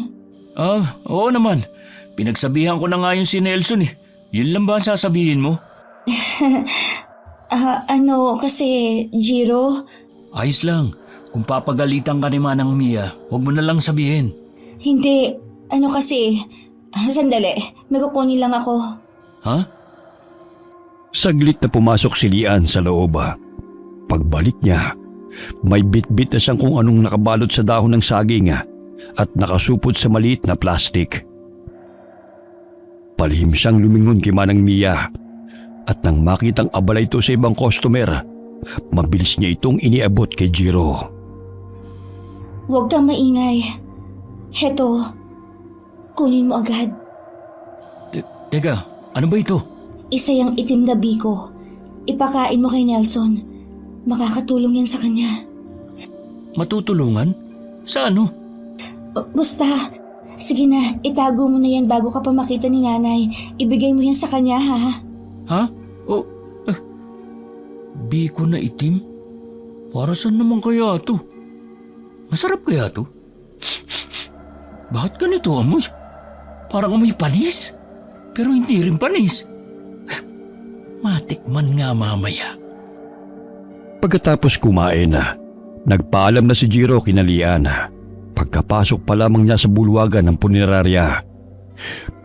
Oo naman. Pinagsabihan ko na nga yung si Nelson eh. Yun lang ba ang sasabihin mo? Kasi, Jiro, Ayos lang. Kung papagalitan ka ni Manang Mia, huwag mo na lang sabihin. hindi. Sandali, may kukunin lang ako. Ha? Saglit na pumasok si Lian sa loob. Pagbalik niya, may bit-bit na siyang kung anong nakabalot sa dahon ng saging at nakasupot sa maliit na plastik. Palihim siyang lumingon kay Manang Mia at nang makitang abala ito sa ibang customer, mabilis niya itong iniabot kay Jiro. Huwag kang maingay. Heto, kunin mo agad. Teka, ano ba ito? Isa yung itim na biko. Ipakain mo kay Nelson. Makakatulong yan sa kanya. Matutulungan? Sa ano? Basta, sige na, itago mo na yan bago ka pa makita ni nanay. Ibigay mo yan sa kanya, ha? Ha? Biko na itim? Para saan naman kaya ito? Masarap kaya ito? Bakit ganito amoy? Parang amoy panis. Pero hindi rin panis. Matikman nga mamaya. Pagkatapos kumain, nagpaalam na si Jiro kina Lian. Pagkapasok pa lamang niya sa bulwagan ng punerarya,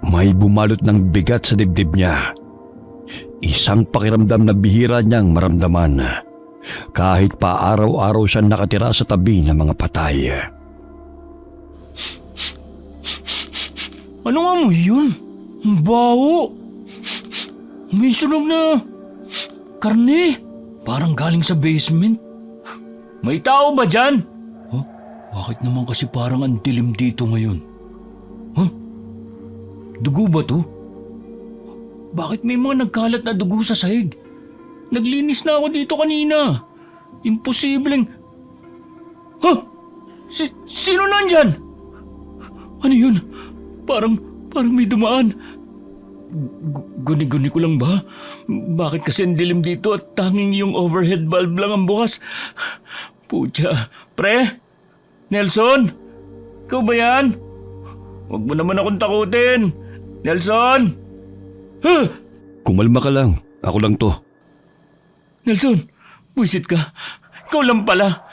may bumalot ng bigat sa dibdib niya. Isang pakiramdam na bihira niyang maramdaman kahit pa araw-araw siyang nakatira sa tabi ng mga patay. Anong amoy yun? Ang baho. May sunog na karne. Parang galing sa basement. May tao ba dyan? Huh? Bakit naman kasi parang ang dilim dito ngayon? Huh? Dugo ba to? Bakit may mga nagkalat na dugo sa sahig? Naglinis na ako dito kanina. Imposibleng... Huh? Sino nandyan? Ano yun? Parang may dumaan. Guni-guni ko lang ba? Bakit kasi ang dilim dito at tanging yung overhead bulb lang ang bukas? Pucha. Pre? Nelson? Ikaw ba yan? Huwag mo naman akong takutin. Nelson? Huh? Kumalma ka lang, ako lang to. Nelson, buwisit ka. Ikaw lang pala.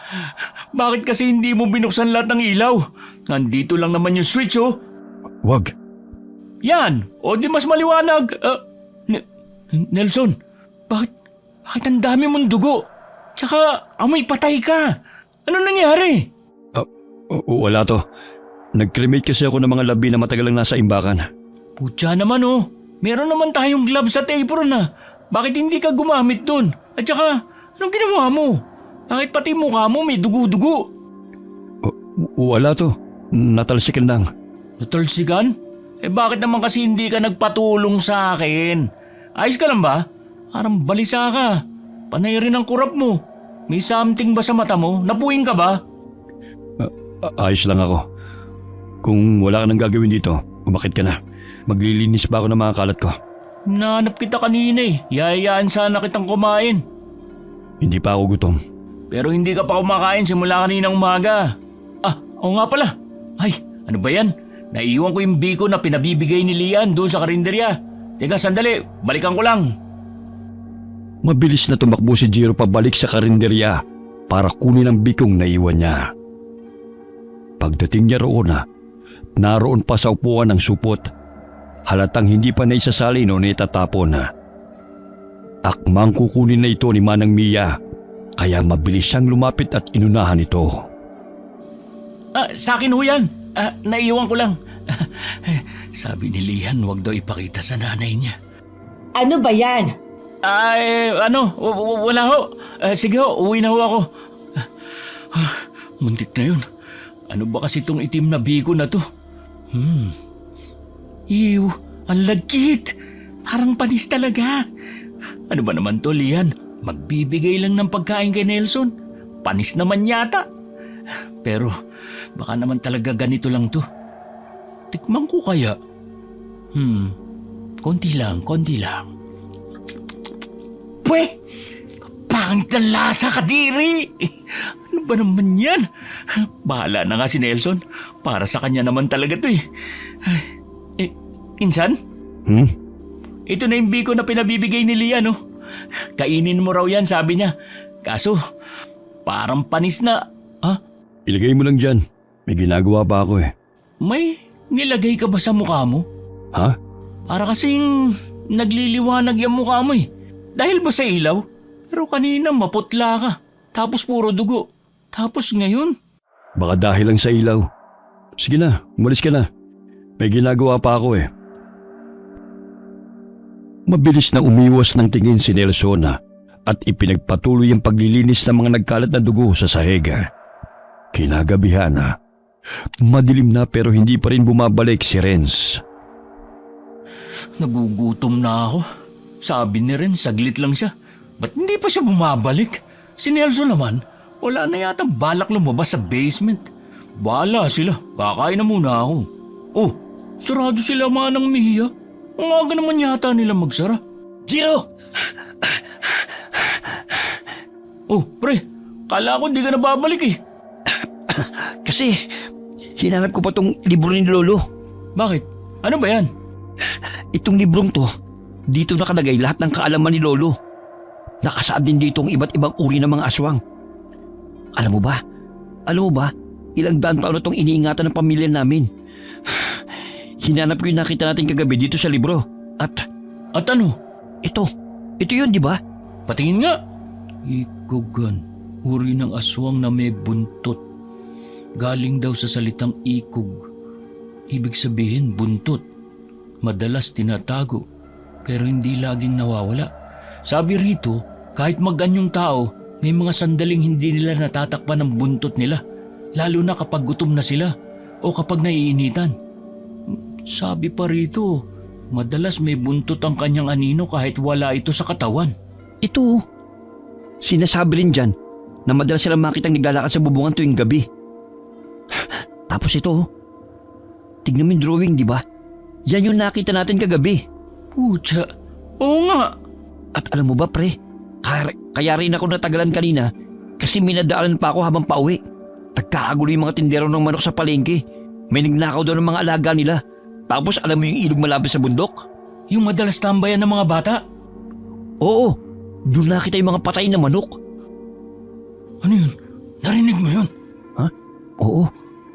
Bakit kasi hindi mo binuksan lahat ng ilaw? Nandito lang naman yung switch oh. Wag. Yan! O di mas maliwanag. Nelson, bakit ang dami mong dugo? Tsaka amoy patay ka. Ano nangyari? Wala to. Nag-cremate kasi ako ng mga labi na matagal lang nasa imbakan. Putya naman oh. Meron naman tayong gloves at apron na. Bakit hindi ka gumamit dun? At saka, anong ginawa mo? Bakit pati mukha mo may dugo-dugo? Wala to. Natalsikan lang. Natalsikan? Bakit naman kasi hindi ka nagpatulong sa akin? Ayos ka lang ba? Parang balisa ka. Panay rin ang kurap mo. May something ba sa mata mo? Napuwing ka ba? Ayos lang ako. Kung wala ka nang gagawin dito, umakit ka na. Maglilinis ba ako ng mga kalat ko? Nahanap kita kanina eh. Yayaan sana kitang kumain. Hindi pa ako gutom. Pero hindi ka pa kumakain simula kaninang umaga. Oo nga pala. Ay, ano ba yan? Naiiwan ko yung biko na pinabibigay ni Lian doon sa karinderya. Teka, sandali. Balikan ko lang. Mabilis na tumakbo si Jiro pabalik sa karinderya para kunin ang bikong naiwan niya. Pagdating niya roon naroon pa sa upuan ng supot. Halatang hindi pa naisasali noon itatapon. Akmang kukunin na ito ni Manang Mia, kaya mabilis siyang lumapit at inunahan ito. Sa akin ho yan. Naiiwan ko lang. Sabi ni Lian, wag daw ipakita sa nanay niya. Ano ba yan? Wala ho. Sige ho, uwi na ho ako. Muntik na yun. Ano ba kasi itong itim na biko na to? Ew, ang lagkit. Parang panis talaga. Ano ba naman to, Lian? Magbibigay lang ng pagkain kay Nelson. Panis naman yata. Pero baka naman talaga ganito lang to. Tikman ko kaya. Konti lang. Pwe! Pangit ng lasa, Kadiri! Ano ba naman yan? Bahala na nga si Nelson. Para sa kanya naman talaga to eh. Insan? Ito na yung biko na pinabibigay ni Lian, no? Kainin mo raw yan, sabi niya. Kaso, parang panis na. Ilagay mo lang dyan. May ginagawa pa ako eh. May nilagay ka ba sa mukha mo? Ha? Para kasing nagliliwanag yung mukha mo eh. Dahil ba sa ilaw? Pero kanina maputla ka. Tapos puro dugo. Tapos ngayon? Baka dahil lang sa ilaw. Sige na, umalis ka na. May ginagawa pa ako eh. Mabilis na umiwas ng tingin si Nelson at ipinagpatuloy ang paglilinis ng mga nagkalat na dugo sa sahig. Kinagabihan madilim na pero hindi pa rin bumabalik si Renz. Nagugutom na ako. Sabi ni Ren, saglit lang siya. Ba't hindi pa siya bumabalik? Si Nelson naman, wala na yata balak lumabas sa basement. Bahala sila, kakain na muna ako. Oh, sarado sila Manang Mia. Ang aga naman yata nila magsara. Jiro! Oh, pre, kala ko di ka na babalik eh. Kasi, hinanap ko pa tong libro ni Lolo. Bakit? Ano ba yan? Itong librong to, dito nakalagay lahat ng kaalaman ni Lolo. Nakasaad din dito ang iba't ibang uri ng mga aswang. Alam mo ba, ilang daan taon na itong iniingatan ng pamilya namin. Hinanap ko yung nakita natin kagabi dito sa libro. At ano? ito yun, di ba? Patingin nga. Ikugan, uri ng aswang na may buntot. Galing daw sa salitang ikog. Ibig sabihin buntot. Madalas tinatago, pero hindi laging nawawala. Sabi rito, kahit maganyong tao, may mga sandaling hindi nila natatakpan ng buntot nila, lalo na kapag gutom na sila o kapag naiinitan. Sabi pa rito, madalas may buntot ang kanyang anino kahit wala ito sa katawan. Ito, sinasabi rin dyan na madalas silang makitang naglalakad sa bubungan tuwing gabi. Tapos ito, tignan mo yung drawing, di ba? Yan yung nakita natin kagabi. Pucha, oo nga. At alam mo ba, pre, kaya rin ako natagalan kanina kasi minadaanan pa ako habang pauwi. Nagkakagulo yung mga tindero ng manok sa palengke. May nagnakaw daw ng mga alaga nila. Tapos alam mo yung ilog malapit sa bundok? Yung madalas tambayan ng mga bata? Oo, doon nakita yung mga patay na manok. Ano yun? Narinig mo yun? Ha? Oo,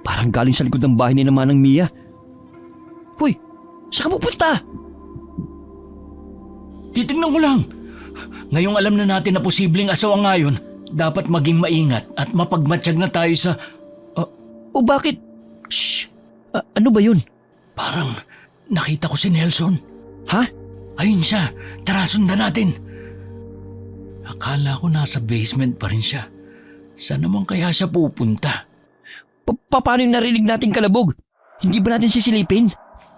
parang galing sa likod ng bahay ni Manang Mia. Hoy, saan ka pupunta? Titignan ko lang. Ngayong alam na natin na posibleng asawang nga yun, dapat maging maingat at mapagmatsyag na tayo sa... O bakit? Shh! Ano ba yun? Parang nakita ko si Nelson. Ha? Ayun siya. Tara, sundan natin. Akala ko nasa basement pa rin siya. Saan naman kaya siya pupunta? Paano yung narinig nating kalabog? Hindi ba natin sisilipin?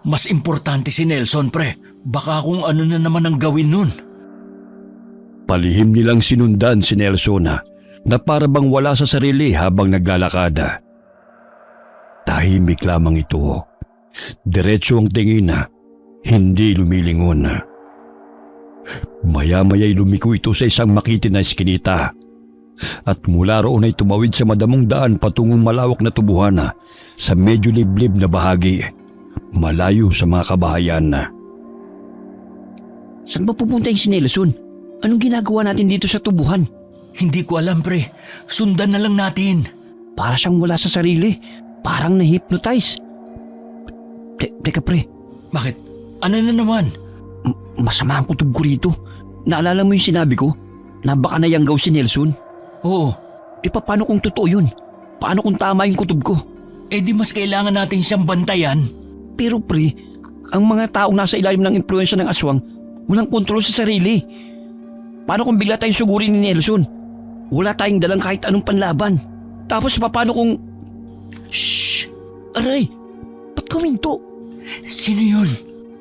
Mas importante si Nelson, pre. Baka kung ano na naman ang gawin nun. Palihim nilang sinundan si Nelson na para bang wala sa sarili habang naglalakad. Tahimik lamang ito. Diretso ang tingin na hindi lumilingon. Maya-maya'y lumiko ito sa isang makitin na eskinita. At mula roon ay tumawid sa madamong daan patungong malawak na tubuhan sa medyo liblib na bahagi, malayo sa mga kabahayan. Saan ba pupunta yung si Nelson? Anong ginagawa natin dito sa tubuhan? Hindi ko alam, pre. Sundan na lang natin. Para siyang wala sa sarili. Parang na-hypnotize. Teka pre, Bakit? Ano na naman? masama ang kutob ko rito. Naalala mo yung sinabi ko? Na baka nayanggaw si Nelson? Oo. Paano kung totoo yun? Paano kung tama yung kutob ko? Eh di mas kailangan natin siyang bantayan. Pero pre, ang mga taong nasa ilalim ng impluensya ng aswang, walang kontrol sa sarili. Paano kung bigla tayong sugurin ni Nelson? Wala tayong dalang kahit anong panlaban. Tapos paano kung... Shh! Aray! Ba't kuminto? Sino yun?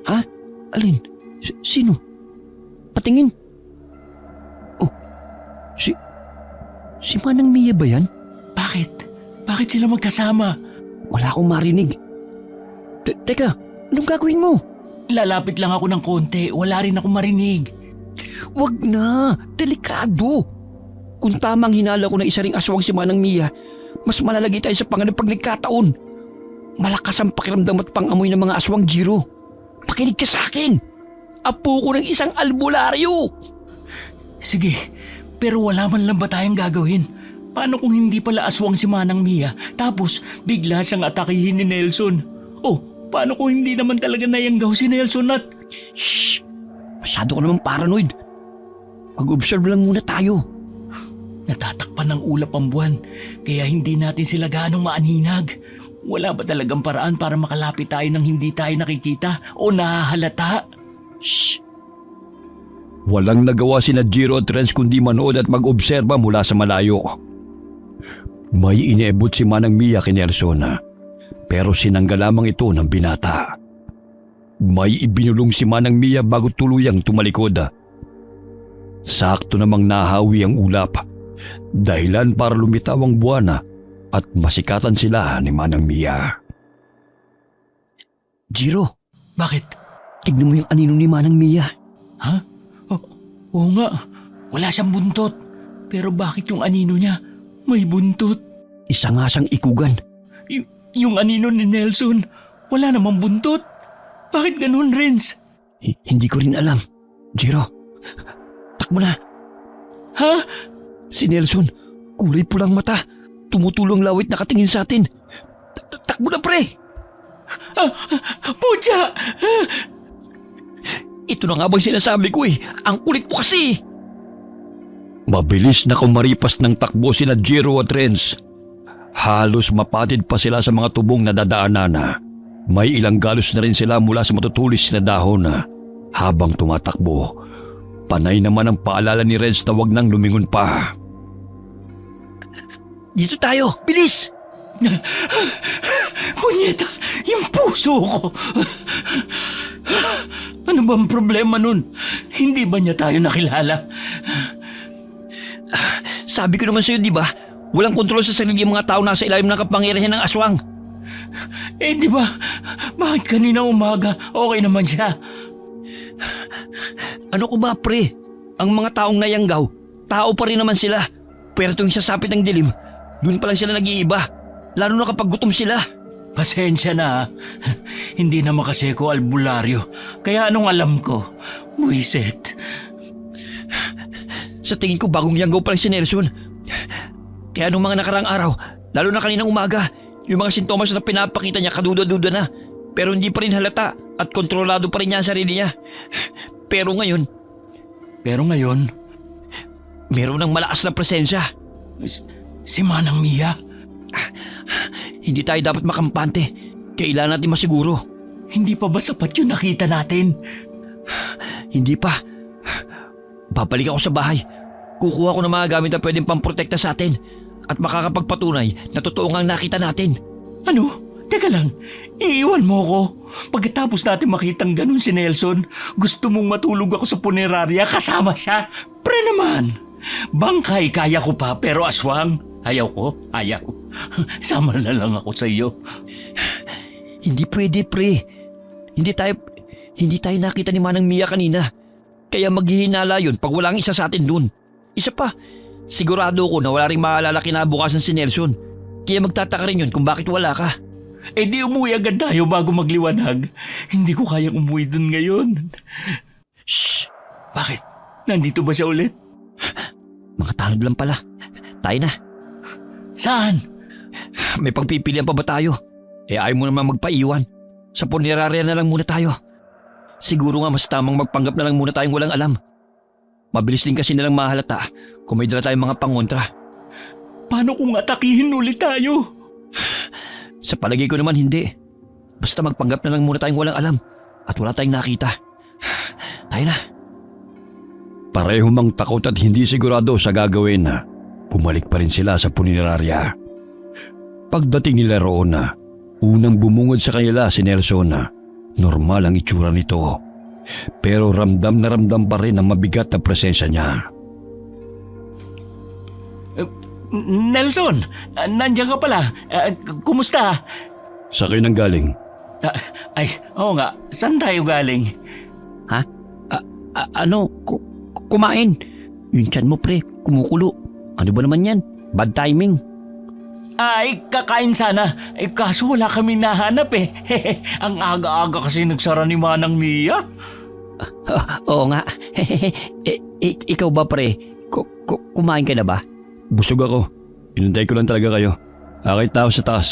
Ha? Alin? Sino? Patingin. Oh, si Manang Mia ba yan? Bakit? Bakit sila magkasama? Wala akong marinig. Teka, anong gagawin mo? Lalapit lang ako ng konti. Wala rin ako marinig. Wag na, delikado. Kung tamang hinala ko na isa ring aswang si Manang Mia, mas malalagi tayo sa panganib pag nagkataon. Malakas ang pakiramdam at pangamoy ng mga aswang, Jiro. Makinig ka sa akin. Apo ko ng isang albularyo. Sige, pero wala man lang ba tayong gagawin? Paano kung hindi pala aswang si Manang Mia, tapos bigla siyang atakihin ni Nelson? Oh, paano kung hindi naman talaga nayanggaw si Nelson at... Shh! Masyado ka naman paranoid. Mag-observe lang muna tayo. Natatakpan ng ulap ang buwan, kaya hindi natin sila ganong maaninag. Wala ba talagang paraan para makalapit tayo nang hindi tayo nakikita o nahahalata? Shh! Walang nagawa sina Jiro at Renz kundi manood at mag-obserba mula sa malayo. May iniebot si Manang Mia kay Nelson, pero sinangga lamang ito ng binata. May ibinulong si Manang Mia bago tuluyang tumalikod. Sakto namang nahawi ang ulap, dahilan para lumitaw ang buwan at masikatan sila ni Manang Mia. Jiro, Bakit? tignan mo yung anino ni Manang Mia. Ha? Oo nga, wala siyang buntot. Pero bakit yung anino niya may buntot? Isa nga siyang ikugan. Yung anino ni Nelson, wala namang buntot. Bakit ganun, Renz? Hindi ko rin alam. Jiro, takbo na. Ha? Si Nelson, kulay pulang mata. Tumutulong lawit nakatingin sa atin. Takbo na, pre! Pucha! Ito na nga bang sinasabi ko eh. Ang kulit mo kasi. Mabilis na kumaripas ng takbo sina Jiro at Renz. Halos mapatid pa sila sa mga tubong na dadaanan. May ilang galos na rin sila mula sa matutulis na dahon. Habang tumatakbo, panay naman ang paalala ni Renz na wag nang lumingon pa. Dito tayo, bilis! Punyeta, yung puso ko. Ano bang problema nun? Hindi ba niya tayo nakilala? Sabi ko naman sa'yo, di ba? Walang kontrol sa sarili yung mga tao nasa ilalim ng kapangyarihan ng aswang. Eh di ba, bakit kanina umaga okay naman siya? Ano ko ba, pre? Ang mga taong nayanggaw, tao pa rin naman sila. Pero tuwing sasapit ng dilim, doon pa lang sila nag-iiba. Lalo na kapag gutom sila. Pasensya na. Hindi naman kasi ko albularyo. Kaya anong alam ko? Buisit. Sa tingin ko bagong yanggaw pa lang si Nelson. Kaya nung mga nakarang araw, lalo na kaninang umaga, yung mga sintomas na pinapakita niya kaduda-duda na. Pero hindi pa rin halata at kontrolado pa rin niya ang sarili niya. Pero ngayon, meron ng malakas na presensya. Si Manang Mia? Hindi tayo dapat makampante. Kailangan natin masiguro. Hindi pa ba sapat yung nakita natin? Hindi pa. Babalik ako sa bahay. Kukuha ko ng mga gamit na pwedeng pamprotekta sa atin at makakapagpatunay na totoo nga ang nakita natin. Ano? Teka lang, iiwan mo ko. Pagkatapos natin makitang ganun si Nelson, gusto mong matulog ako sa punerarya kasama siya? Pre naman! Bangkay kaya ko pa pero aswang, ayaw ko, ayaw. Sama na lang ako sa iyo. Hindi pwede, pre. Hindi tayo nakita ni Manang Mia kanina. Kaya maghihinala yun pag walang isa sa atin dun. Isa pa, sigurado ko na wala ring maalala kinabukasan si Nelson. Kaya magtataka rin yun kung bakit wala ka. Eh di umuwi agad tayo bago magliwanag. Hindi ko kayang umuwi dun ngayon. Shh! Bakit? Nandito ba siya ulit? Mga tanod lang pala. Tayo na. Saan? May pagpipilian pa ba tayo? Eh ayaw mo naman magpaiwan. Sa punerarya na lang muna tayo. Siguro nga mas tamang magpanggap na lang muna tayong walang alam. Mabilis din kasi nilang mahalata kung may dala tayong mga pangontra. Paano kung atakihin ulit tayo? Sa palagay ko naman hindi. Basta magpanggap na lang muna tayong walang alam at wala tayong nakita. Tayo na. Pareho mang takot at hindi sigurado sa gagawin, bumalik pa rin sila sa punerarya. Pagdating nila roon, unang bumungod sa kanila si Nelson. Normal ang itsura nito. Pero ramdam na ramdam pa rin ang mabigat na presensya niya. Nelson, nandiyan ka pala. Kumusta? Sa kayo nang galing? Oo nga. Saan tayo galing? Ha? Kumain. Yung tiyan mo, pre, kumukulo. Ano ba naman yan? Bad timing. Ay, kakain sana. Kaso wala kami nahanap eh. Ang aga-aga kasi nagsara ni Manang Mia. Oo nga. Ikaw ba, pre? Kumain ka na ba? Busog ako. Inintay ko lang talaga kayo. Akit na ako sa taas.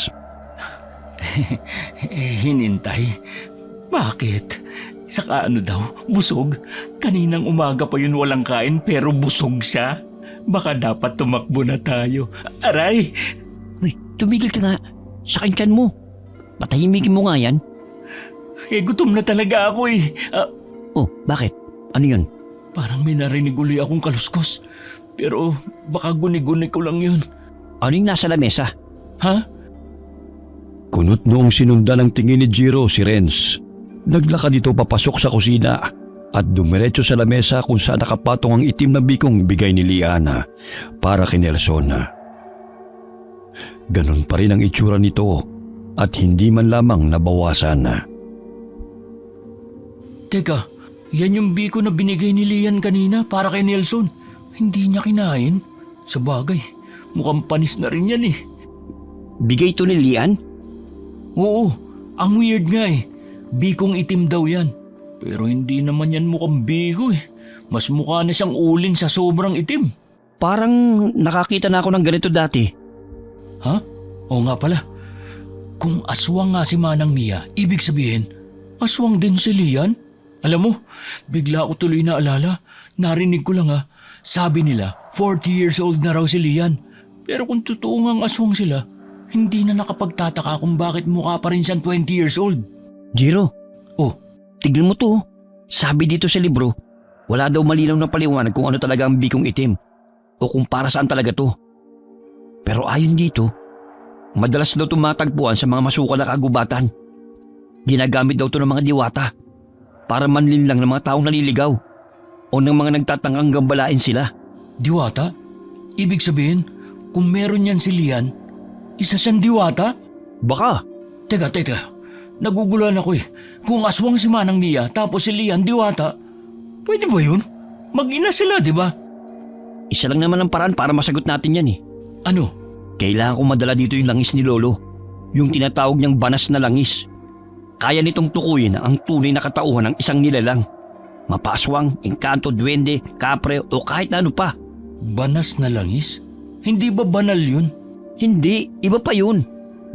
Hinintay? Bakit? Saka ano daw, busog? Kaninang umaga pa yun walang kain pero busog siya. Baka dapat tumakbo na tayo. Aray! Uy, tumigil ka nga. Sa tiyan mo. Patahimikin mo nga yan. Gutom na talaga ako eh. Oh, bakit? Ano yun? Parang may narinig uli akong kaluskos. Pero baka guni-guni ko lang yun. Ano yung nasa lamesa? Ha? Kunot noong sinundan ng tingin ni Jiro si Renz. Naglakad ito papasok sa kusina at dumiretso sa lamesa kung saan nakapatong ang itim na bikong bigay ni Liana para kay Nelson. Ganon pa rin ang itsura nito at hindi man lamang nabawasan. Teka, yan yung biko na binigay ni Lian kanina para kay Nelson. Hindi niya kinain. Sa bagay, mukhang panis na rin yan eh. Bigay ito ni Lian? Oo, ang weird nga eh. Bikong itim daw yan. Pero hindi naman yan mukhang biko eh. Mas mukha na siyang ulin sa sobrang itim. Parang nakakita na ako ng ganito dati. Ha? Oo nga pala. Kung aswang nga si Manang Mia, ibig sabihin, aswang din si Lian? Alam mo, bigla ko tuloy na alala. Narinig ko lang sabi nila 40 years old na raw si Lian. Pero kung totoo ngang aswang sila, hindi na nakapagtataka kung bakit mukha pa rin siyang 20 years old. Jiro, Oh, tignan mo to. Sabi dito sa libro, wala daw malinaw na paliwanag kung ano talaga ang bikong itim o kung para saan talaga to. Pero ayon dito, madalas daw tumatagpuan sa mga masukal na kagubatan. Ginagamit daw to ng mga diwata para manlinlang ng mga taong naliligaw o ng mga nagtatangang gambalain sila. diwata? Ibig sabihin, kung meron yan si Lian, isa siyang diwata? Baka. Teka. Naguguluhan ako eh. Kung aswang si Manang Mia tapos si Lian diwata, pwede ba yun? Mag-ina sila, di ba? Isa lang naman ang paraan para masagot natin yan eh. Ano? Kailangan kong madala dito yung langis ni Lolo. Yung tinatawag niyang banas na langis. Kaya nitong tukuyin ang tunay na katauhan ng isang nilalang. Mapaswang, engkanto, duwende, kapre o kahit na ano pa. Banas na langis? Hindi ba banal yun? Hindi, iba pa yun.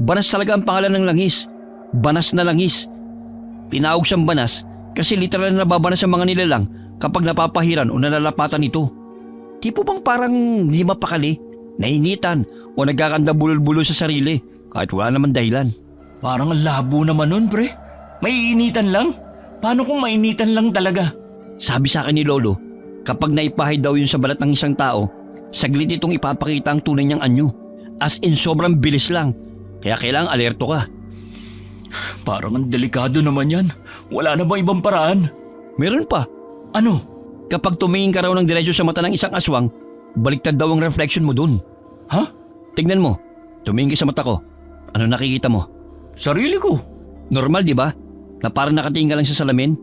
Banas talaga ang pangalan ng langis. Banas na langis. Tinawag siyang banas kasi literal na nababanas ang mga nilalang kapag napapahiran o nalalapatan ito. Tipo bang parang hindi mapakali, nainitan o nagkakanda bulol-bulol sa sarili kahit wala naman dahilan. Parang ang labo naman nun, pre. May initan lang? Paano kung mainitan lang talaga? Sabi sa akin ni Lolo, kapag naipahid daw yun sa balat ng isang tao, saglit itong ipapakita ang tunay niyang anyo. As in sobrang bilis lang, kaya kailangang alerto ka. Parang ang delikado naman yan. Wala na bang ibang paraan? Meron pa. Ano? Kapag tumingin ka raw ng diretso sa mata ng isang aswang, baliktad daw ang reflection mo dun. Ha? Tignan mo, tumingin ka sa mata ko. Ano nakikita mo? Sarili ko. Normal, di ba? Na parang nakatingin ka lang sa salamin?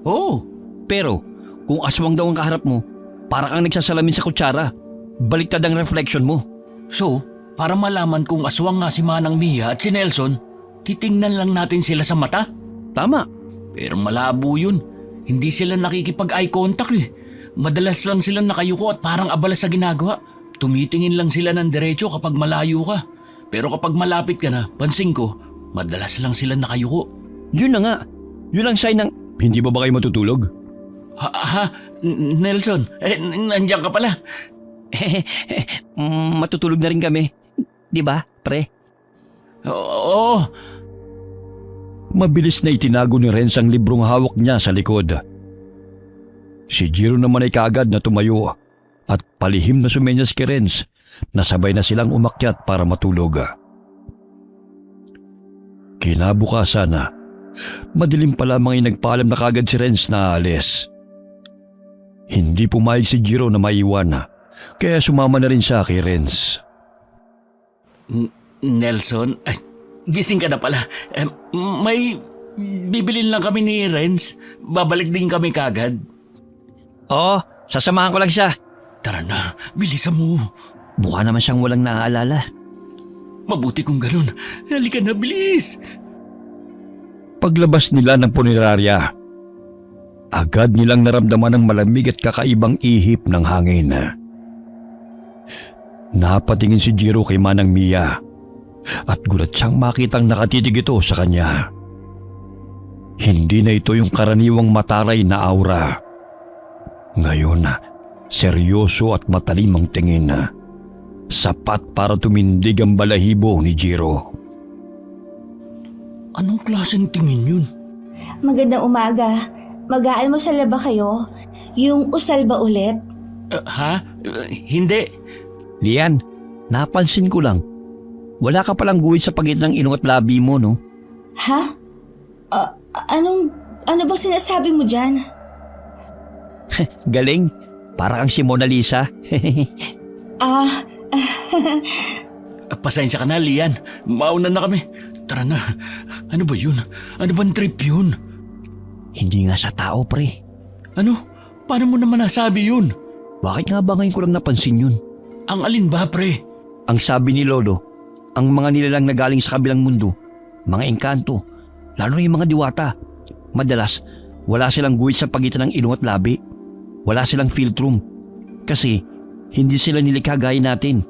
Oo. Pero, kung aswang daw ang kaharap mo, para kang nagsasalamin sa kutsara. Baliktad ang reflection mo. So, para malaman kung aswang nga si Manang Mia at si Nelson, titingnan lang natin sila sa mata. Tama. Pero malabo yun. Hindi sila nakikipag-eye contact eh. Madalas lang silang nakayuko at parang abala sa ginagawa. Tumitingin lang sila ng diretso kapag malayo ka. Pero kapag malapit ka na, pansin ko, madalas lang silang nakayuko. Yun na nga. Yun ang sign ng... Hindi ba kayo matutulog? Nelson, nandiyan ka pala. Matutulog na rin kami. Di ba, pre? Oo. Mabilis na itinago ni Renz ang librong hawak niya sa likod. Si Jiro naman ay kaagad na tumayo at palihim na sumenyas kay Renz na sabay na silang umakyat para matulog. Kinabukasan na, madilim pa lamang ay nagpaalam na kaagad si Renz na aalis. Hindi pumayag si Jiro na maiwan, kaya sumama na rin siya kay Renz. Nelson, gising ka na pala. May bibilin lang kami ni Renz. Babalik din kami kagad. Oo, sasamahan ko lang siya. Tara na, bilisan mo. Mukha naman siyang walang naaalala. Mabuti kung ganun. Halika na, bilis. Paglabas nila ng punerarya, agad nilang naramdaman ang malamig at kakaibang ihip ng hangin. Napatingin si Jiro kay Manang Mia at gulat siyang makitang nakatitig ito sa kanya. Hindi na ito yung karaniwang mataray na aura. Ngayon, seryoso at matalim ang tingin. Sapat para tumindig ang balahibo ni Jiro. Anong klaseng tingin yun? Magandang umaga. Mag-aalmusal ba kayo? Yung usal ba ulit? Hindi. Lian, napansin ko lang. Wala ka palang guhit sa pagitan ng ilong at labi mo, no? Ha? Ano bang sinasabi mo dyan? Galing. Para kang si Mona Lisa. Pasensya ka na, Lian. Mauna na kami. Tara na. Ano ba yun? Ano bang trip yun? Hindi nga sa tao, pre. Ano? Paano mo naman nasabi yun? Bakit nga ba ngayon ko lang napansin yun? Ang alin ba, pre? Ang sabi ni Lolo, ang mga nilalang na galing sa kabilang mundo, mga engkanto, lalo na yung mga diwata, madalas wala silang guhit sa pagitan ng ilong at labi. Wala silang philtrum. Kasi hindi sila nilikha gaya natin.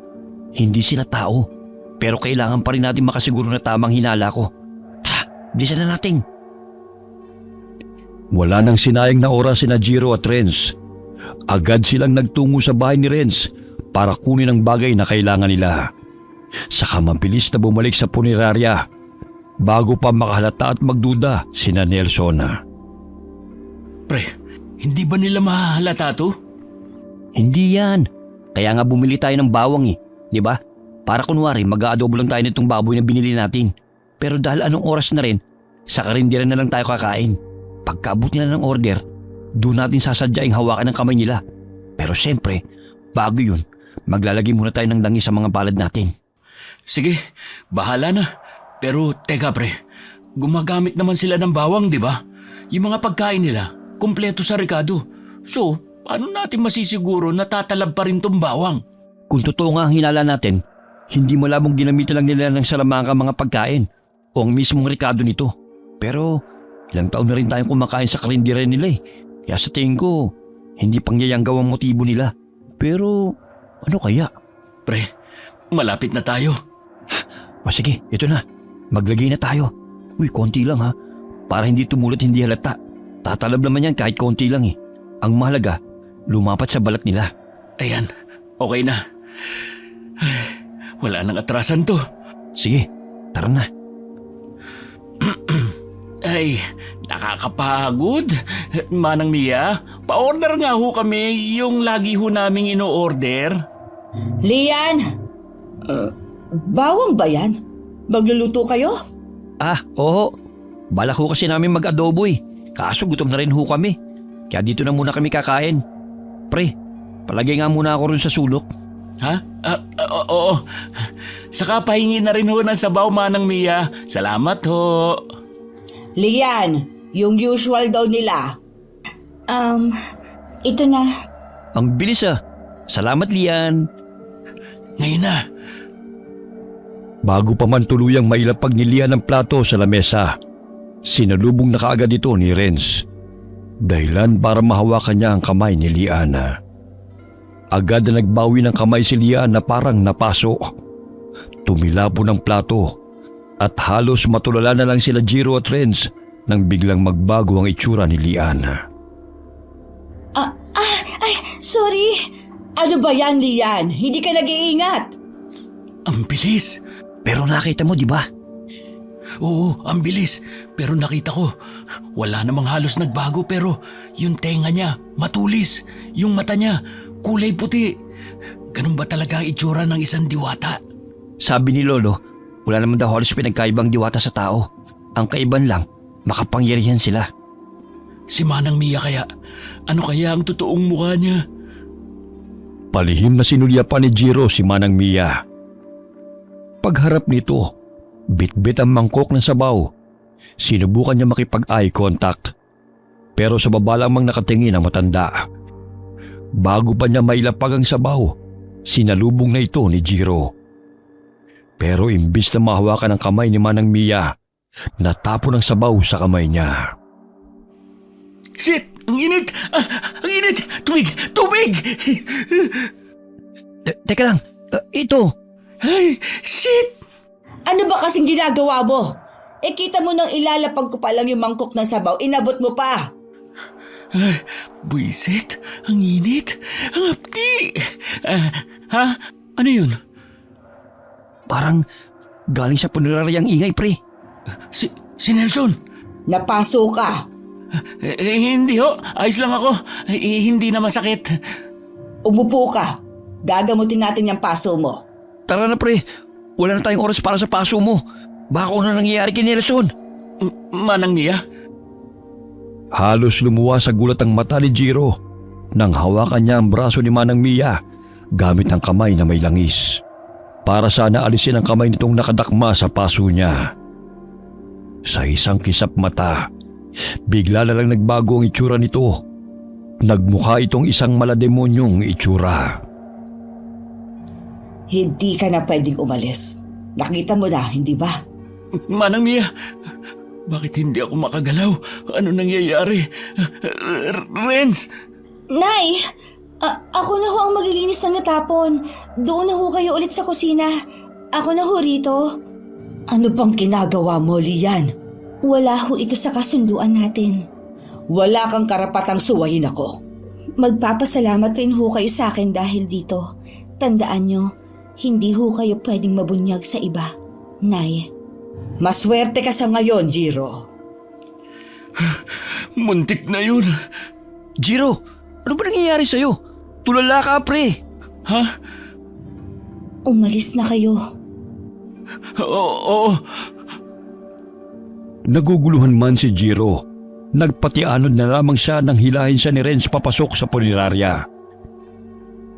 Hindi sila tao. Pero kailangan pa rin natin makasiguro na tamang hinala ko. Tara, bilisan na natin. Wala nang sinayang na oras sina Jiro at Renz. Agad silang nagtungo sa bahay ni Renz para kunin ang bagay na kailangan nila. Saka mabilis na bumalik sa punerarya bago pa makahalata at magduda sina Nelson. Pre, hindi ba nila mahahalata to? Hindi yan. Kaya nga bumili tayo ng bawang di ba? Para kunwari mag-aadobo lang tayo nitong baboy na binili natin. Pero dahil anong oras na rin, sa karinderya na lang tayo kakain. Pagkaabot nila ng order, doon natin sasadyaing hawakan ng kamay nila. Pero siyempre, bago yun, maglalagay muna tayo ng langis sa mga palad natin. Sige, bahala na. Pero teka pre, gumagamit naman sila ng bawang, di ba? Yung mga pagkain nila, kumpleto sa rekado. So, paano natin masisiguro na tatalab pa rin tong bawang? Kung totoo nga ang hinala natin, hindi malabong ginamitan lang nila ng salamanga mga pagkain o ang mismong rekado nito. Pero ilang taon na rin tayong kumakain sa karinderya nila Kaya sa tingin ko, hindi pangyayanggaw ang motibo nila. Pero ano kaya? Pre, malapit na tayo. O sige, ito na. Maglagay na tayo. Uy, konti lang ha. Para hindi tumulat, hindi halata. Tatalab naman yan kahit konti lang Ang mahalaga, lumapat sa balat nila. Ayan, okay na. Wala nang atrasan to. Sige, tara na. Ay, nakakapagod. Manang Mia, pa-order nga ho kami yung lagi ho naming ino-order. Lian! Bawang ba yan? Magluluto kayo? Oo. Balak ho kasi namin mag-adobo Kaso gutom na rin ho kami. Kaya dito na muna kami kakain. Pre, palagay nga muna ako rin sa sulok. Ha? Oo. Saka pahingi na rin ho ng sabaw, Manang Mia. Salamat ho. Lian, yung usual daw nila. Ito na. Ang bilis ah. Salamat, Lian. Ngayon na. Bago pa man tuluyang mailapag ni Lian ang plato sa lamesa, sinalubong na kaagad ito ni Renz. Dahilan para mahawakan niya ang kamay ni Lian. Agad na nagbawi ng kamay si Lian na parang napaso. Tumilapo ng plato at halos matulala na lang sila Jiro at Renz nang biglang magbago ang itsura ni Lian. Sorry. Ano ba yan, Lian? Hindi ka nag-iingat. Ang bilis. Pero nakita mo, di ba? Oo, ang bilis. Pero nakita ko, wala namang halos nagbago pero yung tenga niya, matulis. Yung mata niya, kulay puti. Ganun ba talaga ang itsura ng isang diwata? Sabi ni Lolo, wala naman daw halos pinagkaibang diwata sa tao. Ang kaiban lang, makapangyarihan sila. Si Manang Mia kaya? Ano kaya ang totoong mukha niya? Palihim na sinulya pa ni Jiro si Manang Mia. Pagharap nito, bitbit ang mangkok ng sabaw. Sinubukan niya makipag-eye contact. Pero sa baba lamang nakatingin ang matanda. Bago pa niya mailapag ang sabaw, sinalubong na ito ni Jiro. Pero imbis na mahawakan ang kamay ni Manang Mia, natapon ang sabaw sa kamay niya. Shit! Ang init! Ang init! Tubig! Tubig! Teka lang, ito. Ay! Shit! Ano ba kasing ginagawa mo? Kita mo nang ilalapag ko pa lang yung mangkok ng sabaw, inabot mo pa. Ay, buisit! Ang init! Ang apti! Ha? Ano yun? Parang galing sa puneraryang ingay, pre. Si Nelson! Napaso ka. Hindi ho. Ayos lang ako. Hindi na masakit. Umupo ka. Gagamutin natin yung paso mo. Tara na, pre. Wala na tayong oras para sa paso mo. Baka ano nangyayari kay Nelson. Manang Mia? Halos lumuwa sa gulat ang mata ni Jiro nang hawakan niya ang braso ni Manang Mia gamit ang kamay na may langis. Para sana alisin ang kamay nitong nakadakma sa paso niya. Sa isang kisap mata, bigla na lang nagbago ang itsura nito. Nagmukha itong isang malademonyong itsura. Hindi ka na pwedeng umalis. Nakita mo na, hindi ba? Manang Mia, bakit hindi ako makagalaw? Ano nangyayari? Renz! Nay! Ako na ho ang maglilinis ng natapon. Doon na ho kayo ulit sa kusina. Ako na ho rito. Ano bang ginagawa mo, Lian? Wala ho ito sa kasunduan natin. Wala kang karapatang suwayin ako. Magpapasalamat rin ho kayo sa akin dahil dito. Tandaan nyo, hindi ho kayo pwedeng mabunyag sa iba. Nay. Maswerte ka sa ngayon, Jiro. Muntik na yun. Jiro, ano ba nangyayari sa'yo? Tulala ka, pre. Ha? Umalis na kayo. Oo. Naguguluhan man si Jiro, nagpatianod na lamang siya nang hilahin siya ni Renz papasok sa punerarya.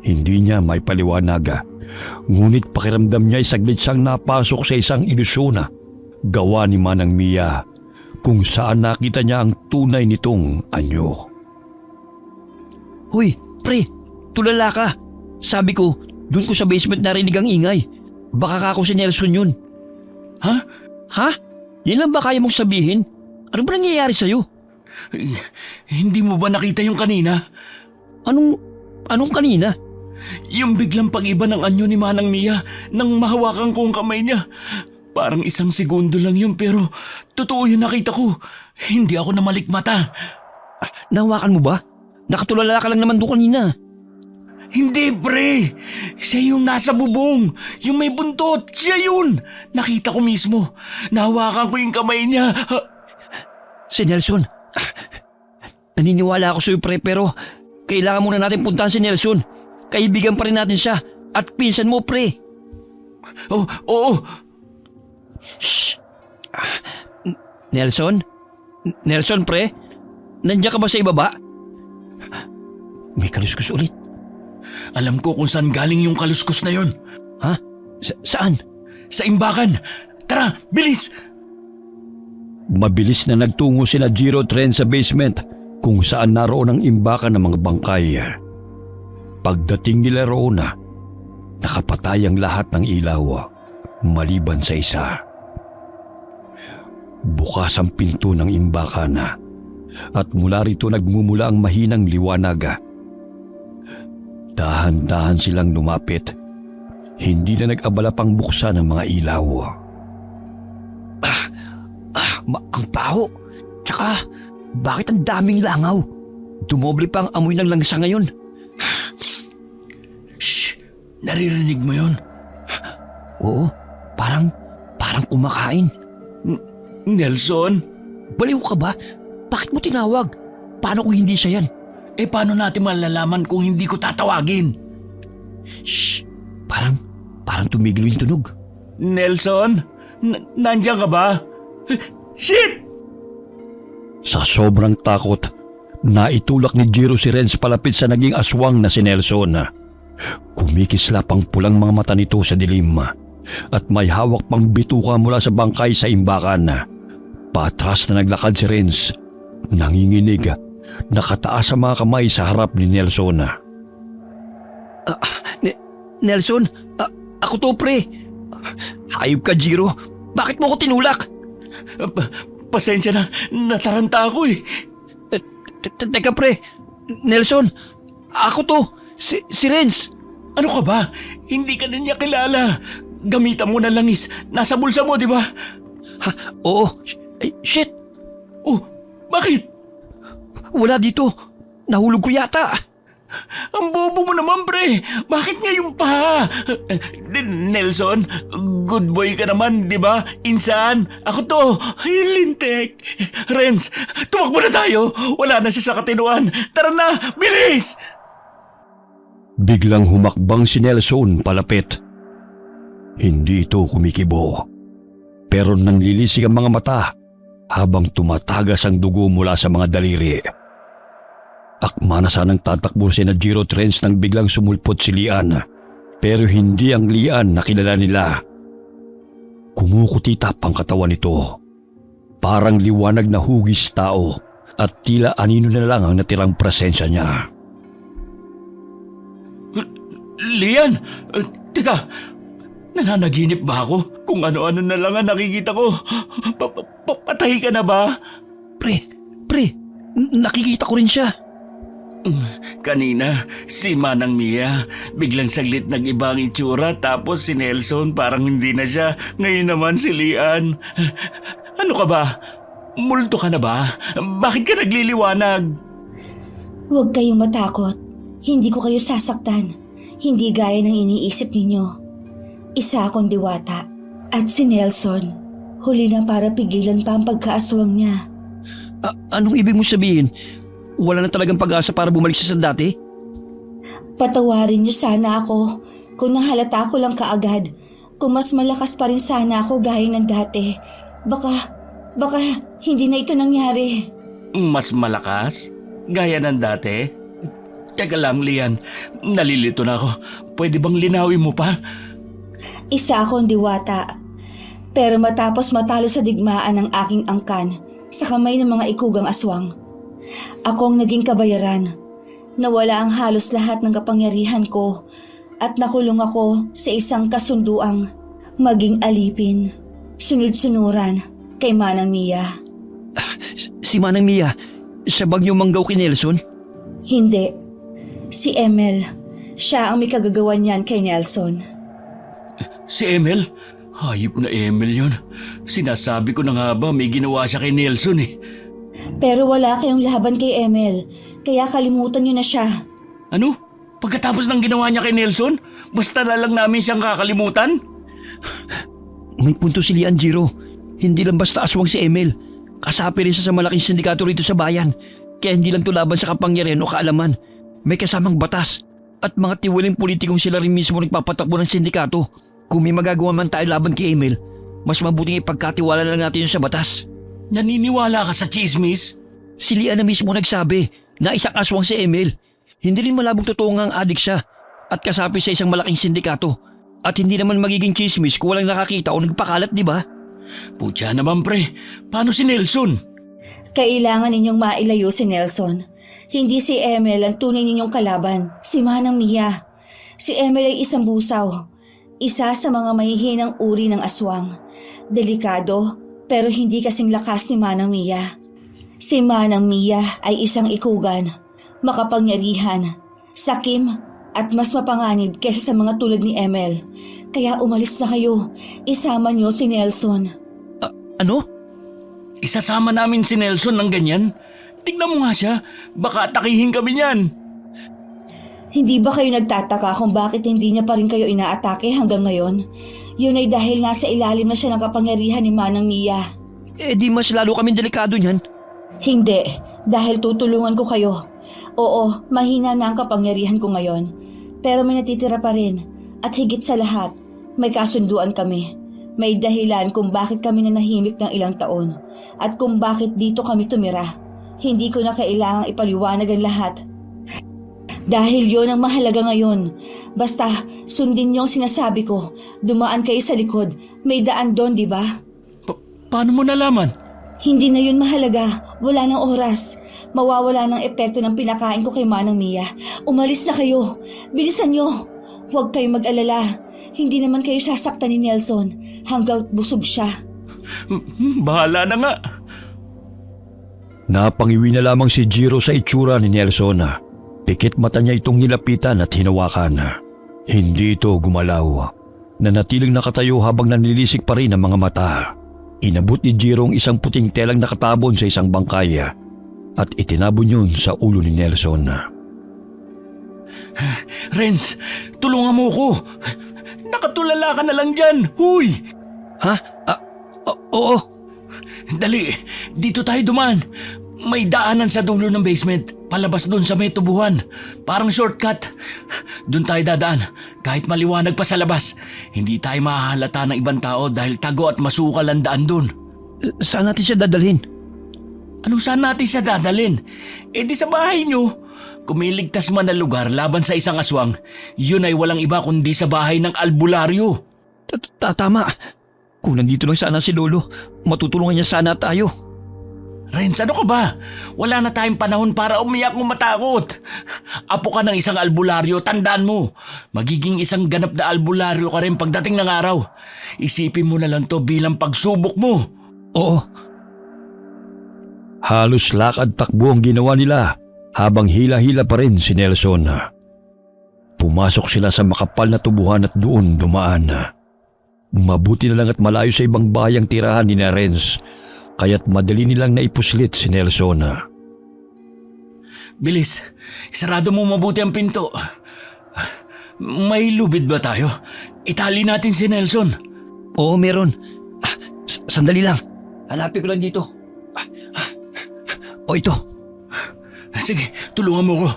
Hindi niya may paliwanag, ngunit pakiramdam niya ay saglit siyang napasok sa isang ilusyon gawa ni Manang Mia, kung saan nakita niya ang tunay nitong anyo. Hoy, pre, tulala ka. Sabi ko, doon ko sa basement narinig ang ingay. Baka ako si Nelson yun. Ha? Ha? Yan lang ba kaya mong sabihin? Ano ba nangyayari sa'yo? Hindi mo ba nakita yung kanina? Anong kanina? Yung biglang pag-iba ng anyo ni Manang Mia nang mahawakan ko ang kamay niya. Parang isang segundo lang yun pero totoo yung nakita ko. Hindi ako namalikmata. Nahawakan mo ba? Nakatulala ka lang naman doon kanina. Hindi, pre. Siya yung nasa bubong. Yung may buntot. Siya yun. Nakita ko mismo. Nahawakan ko yung kamay niya. Si Nelson. Naniniwala ako sa'yo, pre, pero kailangan muna natin puntahan si Nelson. Kaibigan pa rin natin siya. At pinsan mo, pre. Oo. Shh. Nelson? Nelson, pre? Nandiyan ka ba sa ibaba? May kaluskus ulit. Alam ko kung saan galing yung kaluskos na yun. Ha? Saan? Sa imbakan! Tara, bilis! Mabilis na nagtungo sina Jiro at Ren sa basement kung saan naroon ang imbakan ng mga bangkay. Pagdating nila roon, nakapatay ang lahat ng ilaw maliban sa isa. Bukas ang pinto ng imbakan at mula rito nagmumula ang mahinang liwanag. Dahan-dahan silang lumapit. Hindi na nag-abala pang buksan ang mga ilaw. Ang baho. Tsaka, bakit ang daming langaw? Dumoble pa ang amoy ng langsa ngayon. Shh! Naririnig mo yun? Oo, parang kumakain. Nelson? Baliw ka ba? Bakit mo tinawag? Paano kung hindi siya yan? Paano natin malalaman kung hindi ko tatawagin? Shh! Parang tumigil yung tunog. Nelson? Nandiyan ka ba? Shit! Sa sobrang takot, naitulak ni Jiro si Renz palapit sa naging aswang na si Nelson. Kumikislap ang pulang mga mata nito sa dilim at may hawak pang bituka mula sa bangkay sa imbakan. Patras na naglakad si Renz, nanginginig, nakataas ang mga kamay sa harap ni Nelson. Nelson, ako to pre. Hayop ka, Jiro. Bakit mo ko tinulak? Pasensya na, nataranta ako eh. Teka pre, Nelson, ako to, si Renz. Ano ka ba? Hindi ka na niya kilala. Gamitan mo na langis. Nasa bulsa mo, di ba? Oo, shit, Oh, bakit? wala dito. Nahulog ko yata. Ang bobo mo naman, pre. Bakit ngayon pa? Nelson, good boy ka naman, di ba? Insan, ako to. Ay, lintek. Renz, tumakbo na tayo. Wala na siya sa katinuan. Tara na, bilis! Biglang humakbang si Nelson palapit. Hindi ito kumikibo, pero nanlilisik ang mga mata habang tumatagas ang dugo mula sa mga daliri. Akma na sanang tatakbo sina Jiro at Renz nang biglang sumulpot si Lian, pero hindi ang Lian na kilala nila. Kumukutitap ang katawan nito. Parang liwanag na hugis tao at tila anino na lang ang natirang presensya niya. Lian, teka, nananaginip ba ako? Kung ano-ano na lang ang nakikita ko. Patay ka na ba? Pre, nakikita ko rin siya. Kanina, si Manang Mia, biglang saglit nag-iba ang itsura tapos si Nelson parang hindi na siya. Ngayon naman si Lian. Ano ka ba? Multo ka na ba? Bakit ka nagliliwanag? Huwag kayong matakot. Hindi ko kayo sasaktan. Hindi gaya ng iniisip ninyo. Isa akong diwata. At si Nelson, huli na para pigilan pa ang pagkaaswang niya. Anong ibig mo sabihin? Wala na talagang pag-asa para bumalik siya sa dati? Patawarin niyo sana ako kung nahalata ko lang kaagad. Kung mas malakas pa rin sana ako gaya ng dati. Baka hindi na ito nangyari. Mas malakas? Gaya ng dati? Teka lang, Lian. Nalilito na ako. Pwede bang linawin mo pa? Isa akong diwata. Pero matapos matalo sa digmaan ng aking angkan sa kamay ng mga ikugang aswang, ako ang naging kabayaran. Nawala ang halos lahat ng kapangyarihan ko at nakulong ako sa isang kasunduang maging alipin, sunod-sunuran kay Manang Mia. Si Manang Mia, siya bang yung manggaw kay Nelson? Hindi. Si Emel. Siya ang may kagagawan niyan kay Nelson. Si Emel? Hayop na Emel yun. Sinasabi ko na nga ba may ginawa siya kay Nelson eh. Pero wala kayong laban kay Emel, kaya kalimutan niyo na siya. Ano? Pagkatapos ng ginawa niya kay Nelson? Basta na lang namin siyang kakalimutan? May punto si Lian, Jiro. Hindi lang basta aswang si Emel. Kasapi rin siya sa malaking sindikato rito sa bayan. Kaya hindi lang to laban sa kapangyarihan o kaalaman. May kasamang batas. At mga tiwaling politikong sila rin mismo nagpapatakbo ng sindikato. Kung may magagawa man tayo laban kay Emel, mas mabuting ipagkatiwala na lang natin yun sa batas. Naniniwala ka sa chismis? Si Lian na mismo nagsabi na isang aswang si Emel. Hindi rin malabong totoo nga ang adik siya at kasapi sa isang malaking sindikato. At hindi naman magiging chismis kung walang nakakita o nagpakalat, di ba? Putya naman pre, paano si Nelson? Kailangan ninyong mailayo si Nelson. Hindi si Emil ang tunay ninyong kalaban, si Manang Mia. Si Emil ay isang busaw, isa sa mga mahihinang uri ng aswang. Delikado, pero hindi kasing lakas ni Manang Mia. Si Manang Mia ay isang ikugan, makapangyarihan, sakim at mas mapanganib kaysa sa mga tulad ni Emil. Kaya umalis na kayo, isama niyo si Nelson. Ano? Isasama namin si Nelson ng ganyan? Tignan mo nga siya, baka atakihin kami niyan. Hindi ba kayo nagtataka kung bakit hindi niya pa rin kayo inaatake hanggang ngayon? Yun ay dahil nasa ilalim na siya ng kapangyarihan ni Manang Mia. Eh di mas lalo kaming delikado niyan. Hindi, dahil tutulungan ko kayo. Oo, mahina na ang kapangyarihan ko ngayon. Pero may natitira pa rin. At higit sa lahat, may kasunduan kami. May dahilan kung bakit kami nanahimik ng ilang taon. At kung bakit dito kami tumira. Hindi ko na kailangang ipaliwanag ang lahat. Dahil yon ang mahalaga ngayon. Basta, sundin niyo ang sinasabi ko. Dumaan kayo sa likod. May daan doon, di ba? Paano mo nalaman? Hindi na yun mahalaga. Wala nang oras. Mawawala ng epekto ng pinakain ko kay Manang Mia. Umalis na kayo. Bilisan nyo. Huwag kayong mag-alala. Hindi naman kayo sasaktan ni Nelson hanggang busog siya. Bahala na nga. Napangiwi na lamang si Jiro sa itsura ni Nelson. Pikit mata niya itong nilapitan at hinawakan. Hindi ito gumalaw. Nanatiling nakatayo habang nanilisik pa rin ang mga mata. Inabot ni Jiro ang isang puting telang nakatabon sa isang bangkay at itinabon yun sa ulo ni Nelson. Renz, tulungan mo ko. Nakatulala ka na lang dyan. Huy! Ha? Oo. Dali, dito tayo dumaan. May daanan sa dulo ng basement, palabas doon sa may tubuhan. Parang shortcut. Doon tayo dadaan, kahit maliwanag pa sa labas. Hindi tayo mahahalata ng ibang tao dahil tago at masukal ang daan doon. Saan natin siya dadalhin? Anong saan natin siya dadalhin? Eh di sa bahay nyo. Kung may ligtas man na lugar laban sa isang aswang, yun ay walang iba kundi sa bahay ng albularyo. Tama. Kung nandito lang sana si Lolo, matutulungan niya sana tayo. Renz, ano ka ba? Wala na tayong panahon para umiyak o matakot. Apo ka ng isang albularyo, tandaan mo. Magiging isang ganap na albularyo ka rin pagdating ng araw. Isipin mo na lang to bilang pagsubok mo. Oo. Halos lakad takbo ang ginawa nila habang hila-hila pa rin si Nelson. Pumasok sila sa makapal na tubuhan at doon dumaan. Mabuti na lang at malayo sa ibang bayang tirahan ni Renz, kaya't madali nilang naipuslit si Nelson. Bilis, isarado mo mabuti ang pinto. May lubid ba tayo? Itali natin si Nelson. Oo, meron. Sandali lang. Hanapin ko lang dito. O ito. Sige, tulungan mo ko.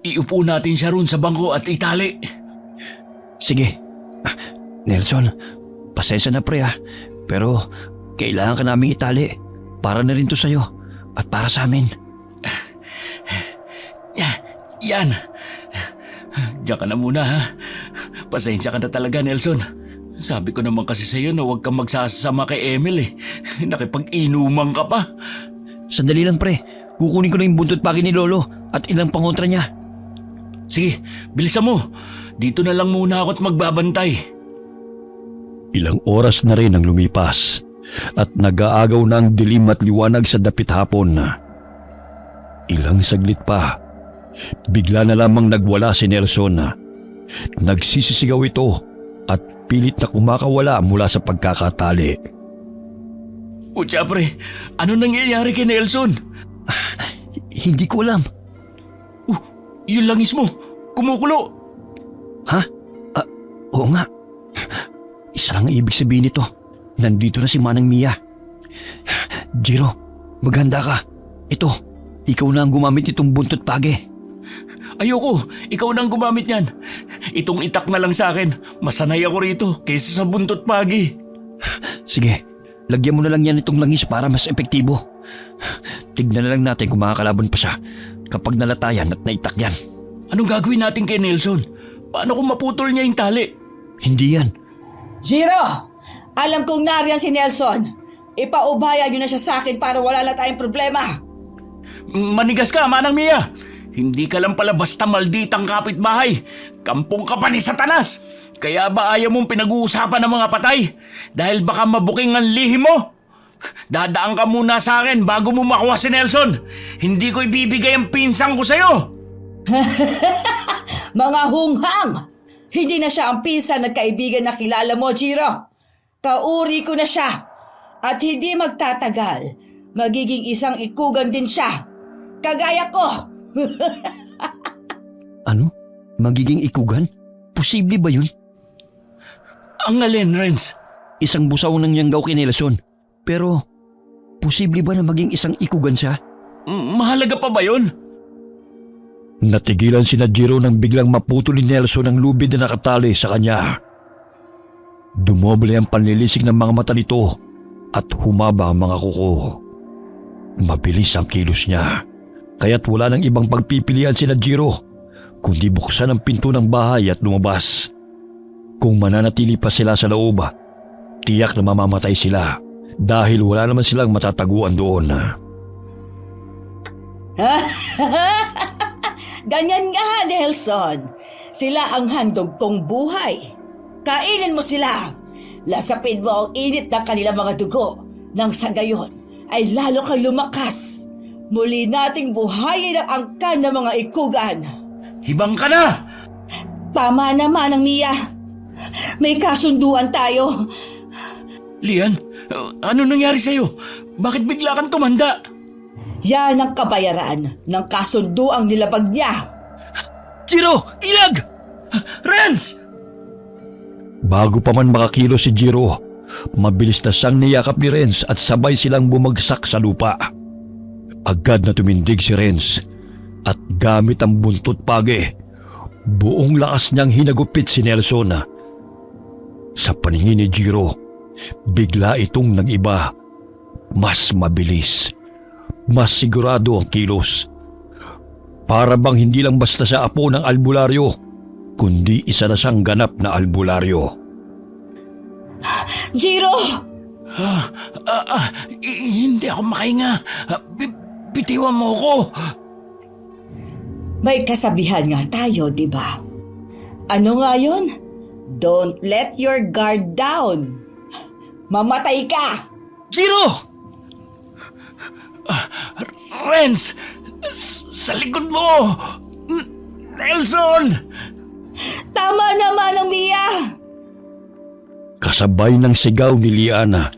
Iupo natin siya roon sa bangko at itali. Sige. Nelson, pasensya na pre pero kailangan ka naming itali. Para na rin to sa'yo at para sa amin. Yan. Diyan ka na muna ha. Pasensya ka na talaga, Nelson. Sabi ko naman kasi sa'yo na huwag kang magsasama kay Emil eh. Nakipag-inuman ka pa. Sandali lang pre. Kukunin ko na yung buntot pagi ni Lolo at ilang pangontra niya. Sige, bilisan mo. Dito na lang muna ako at magbabantay. Ilang oras na rin ang lumipas at nag-aagaw na ang dilim at liwanag sa dapit hapon. Ilang saglit pa, bigla na lamang nagwala si Nelson. Nagsisisigaw ito at pilit na kumakawala mula sa pagkakatali. Utya pre, ano nangyayari kay Nelson? Hindi ko alam. Yung langis mo, kumukulo. Ha? Oo nga. Isa lang ang ibig sabihin nito. Nandito na si Manang Mia. Jiro, maghanda ka. Ito, ikaw na ang gumamit itong buntot pagi. Ayoko, ikaw nang gumamit niyan. Itong itak na lang sa akin. Masanay ako rito kaysa sa buntot pagi. Sige, lagyan mo na lang yan itong langis para mas epektibo. Tignan na lang natin kung makakalaban pa siya kapag nalatayan at naitak yan. Anong gagawin natin kay Nelson? Paano kung maputol niya yung tali? Hindi yan. Jiro! Alam kong nariyan si Nelson. Ipaubaya niyo na siya sa akin para wala na tayong problema. Manigas ka, Manang Mia. Hindi ka lang pala basta malditang kapitbahay. Kampong ka pa ni Satanas. Kaya ba ayaw mong pinag-uusapan ng mga patay? Dahil baka mabuking ang lihim mo? Dadaan ka muna sa akin bago mo makuha si Nelson. Hindi ko ibibigay ang pinsang ko sa'yo. Mga hunghang! Hindi na siya ang pinsan at kaibigan na kilala mo, Jiro. Kauri ko na siya. At hindi magtatagal, magiging isang ikugan din siya. Kagaya ko. Ano? Magiging ikugan? Posible ba yun? Ang alin, Renz? Isang busaw ng yanggaw kay Nelson. Pero, posible ba na maging isang ikugan siya? Mahalaga pa ba yun? Natigilan si Jiro nang biglang maputol ni Nelson ang lubid na nakatali sa kanya. Dumoble ang panlilisik ng mga mata nito at humaba ang mga kuko. Mabilis ang kilos niya, kaya't wala nang ibang pagpipilian si Jiro kundi buksan ang pinto ng bahay at lumabas. Kung mananatili pa sila sa loob, tiyak na mamamatay sila dahil wala naman silang matataguan doon. Ganyan nga, Nelson. Sila ang handog kong buhay. Kainin mo sila. Lasapin mo ang init ng kanilang mga dugo. Nang sa gayon ay lalo kang lumakas. Muli nating buhayin ang angkan ng mga ikugan. Hibang ka na! Tama naman ang Mia. May kasunduan tayo. Lian, ano nangyari sa'yo? Bakit bigla kang tumanda? Yan ang kabayaran ng kasunduang nilabag niya. Jiro! Ilag! Renz! Bago pa man makakilos si Jiro, mabilis na siyang niyakap ni Renz at sabay silang bumagsak sa lupa. Agad na tumindig si Renz at gamit ang buntot page, buong lakas niyang hinagupit si Nelson. Sa paningin ni Jiro, bigla itong nag-iba. Mas mabilis, mas sigurado ang kilos. Para bang hindi lang basta siya apo ng albularyo, kundi isa na siyang ganap na albularyo. Jiro! Hindi ako makahinga. Bitiwan mo ko. May kasabihan nga tayo, di ba? Ano nga yun? Don't let your guard down. Mamatay ka! Jiro! Renz! Sa likod mo! Nelson! Tama naman ang Mia! Kasabay ng sigaw ni Liana,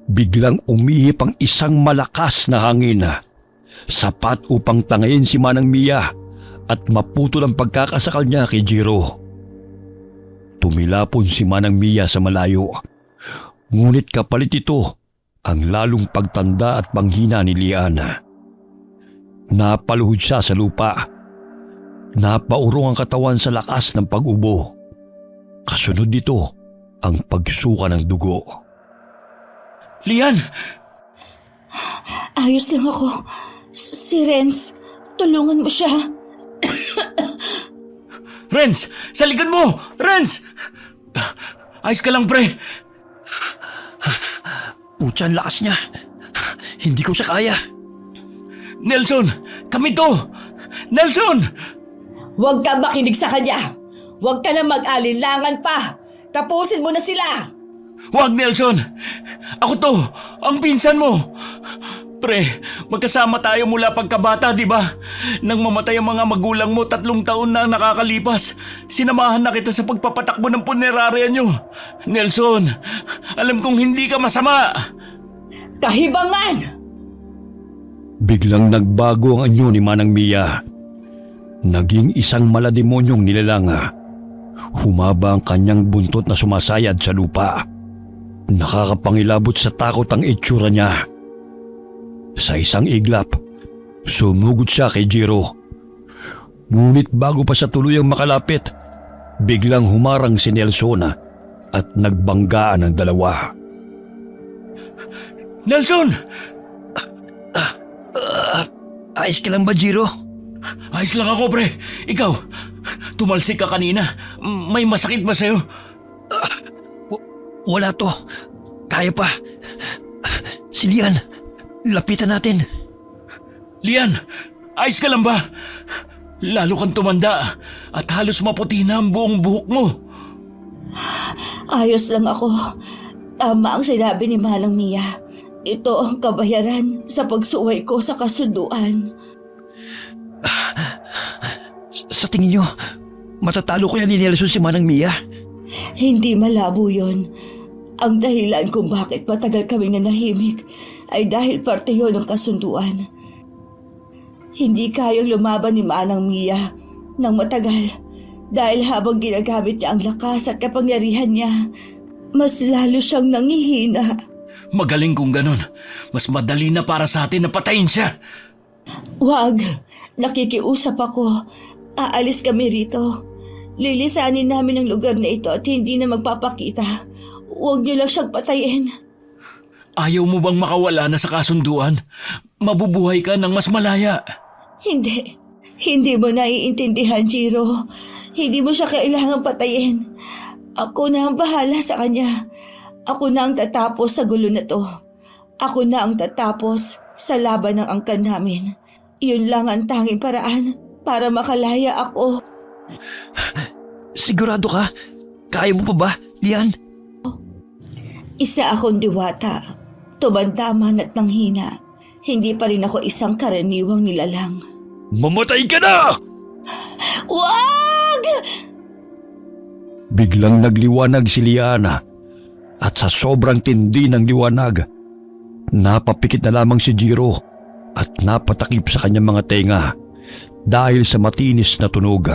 biglang umihip ang isang malakas na hangin, sapat upang tangayin si Manang Mia at maputol ang pagkakasakal niya kay Jiro. Tumilapon si Manang Mia sa malayo, ngunit kapalit ito ang lalong pagtanda at panghina ni Liana. Napaluhod siya sa lupa. Napaurong ang katawan sa lakas ng pag-ubo. Kasunod dito ang pagsuka ng dugo. Lian! Ayos lang ako. Si Renz, tulungan mo siya. Renz! Sa likod mo! Renz! Ayos ka lang, pre. Putya, ang lakas niya. Hindi ko siya kaya. Nelson! Kami to! Nelson! Huwag ka makinig sa kanya. Huwag ka na mag-alinlangan pa. Tapusin mo na sila. Huwag, Nelson! Ako to! Ang pinsan mo! Pre, magkasama tayo mula pagkabata, di ba? Nang mamatay ang mga magulang mo, 3 taon na nakakalipas. Sinamahan na kita sa pagpapatakbo ng punerarya nyo. Nelson, alam kong hindi ka masama. Kahibangan! Biglang nagbago ang anyo ni Manang Mia. Naging isang malademonyong nilalang. Humaba ang kanyang buntot na sumasayad sa lupa. Nakakapangilabot sa takot ang itsura niya. Sa isang iglap, sumugod siya kay Jiro. Ngunit bago pa siya tuluyang makalapit, biglang humarang si Nelson at nagbanggaan ang dalawa. Nelson! Ayos ka lang ba, Jiro? Ayos lang ako, pre. Ikaw, tumalsik ka kanina. May masakit ba sa'yo? Wala to. Kaya pa. Si Lian, lapitan natin. Lian, ayos ka lang ba? Lalo kang tumanda at halos maputi na ang buong buhok mo. Ayos lang ako. Tama ang sinabi ni Manang Mia. Ito ang kabayaran sa pagsuway ko sa kasunduan. Sa tingin nyo, matatalo kaya ni Nelson si Manang Mia? Hindi malabo yon. Ang dahilan kung bakit matagal kaming nanahimik ay dahil parte yon ng kasunduan. Hindi kayang lumaban ni Manang Mia ng matagal dahil habang ginagamit niya ang lakas at kapangyarihan niya, mas lalo siyang nangihina. Magaling kung ganon. Mas madali na para sa atin na patayin siya. Wag, nakikiusap ako. Aalis kami rito. Lilisanin namin ang lugar na ito at hindi na magpapakita. Huwag niyo lang siyang patayin. Ayaw mo bang makawala na sa kasunduan? Mabubuhay ka ng mas malaya. Hindi. Hindi mo naiintindihan, Jiro. Hindi mo siya kailangang patayin. Ako na ang bahala sa kanya. Ako na ang tatapos sa gulo na to. Ako na ang tatapos sa laban ng angkan namin. Yun lang ang tanging paraan para makalaya ako. Sigurado ka? Kaya mo pa ba, Lian? Isa akong diwata. Tumandaman at nanghina. Hindi pa rin ako isang karaniwang nilalang. Mamatay ka na! Wag! Biglang nagliwanag si Liana at sa sobrang tindi ng liwanag, napapikit na lamang si Jiro at napatakip sa kanyang mga tenga dahil sa matinis na tunog.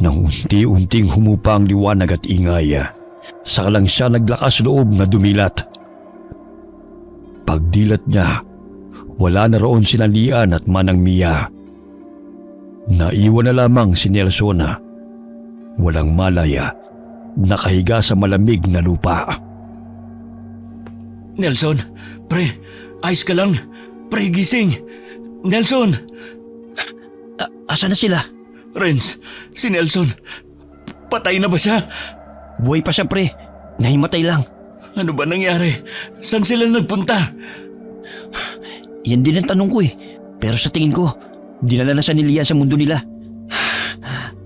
Nang unti-unting humupa ang liwanag at ingay, saka lang siya naglakas loob na dumilat. Pagdilat niya, wala na roon sina Lian at Manang Mia. Naiwan na lamang si Nelson, walang malaya, nakahiga sa malamig na lupa. Nelson, pre, ayos ka lang. Pre, gising. Nelson! Asa na sila? Renz, si Nelson, patay na ba siya? Buhay pa siya, pre. Nahimatay lang. Ano ba nangyari? Saan sila nagpunta? Yan din ang tanong ko eh. Pero sa tingin ko, dinala na siya ni Lian sa mundo nila.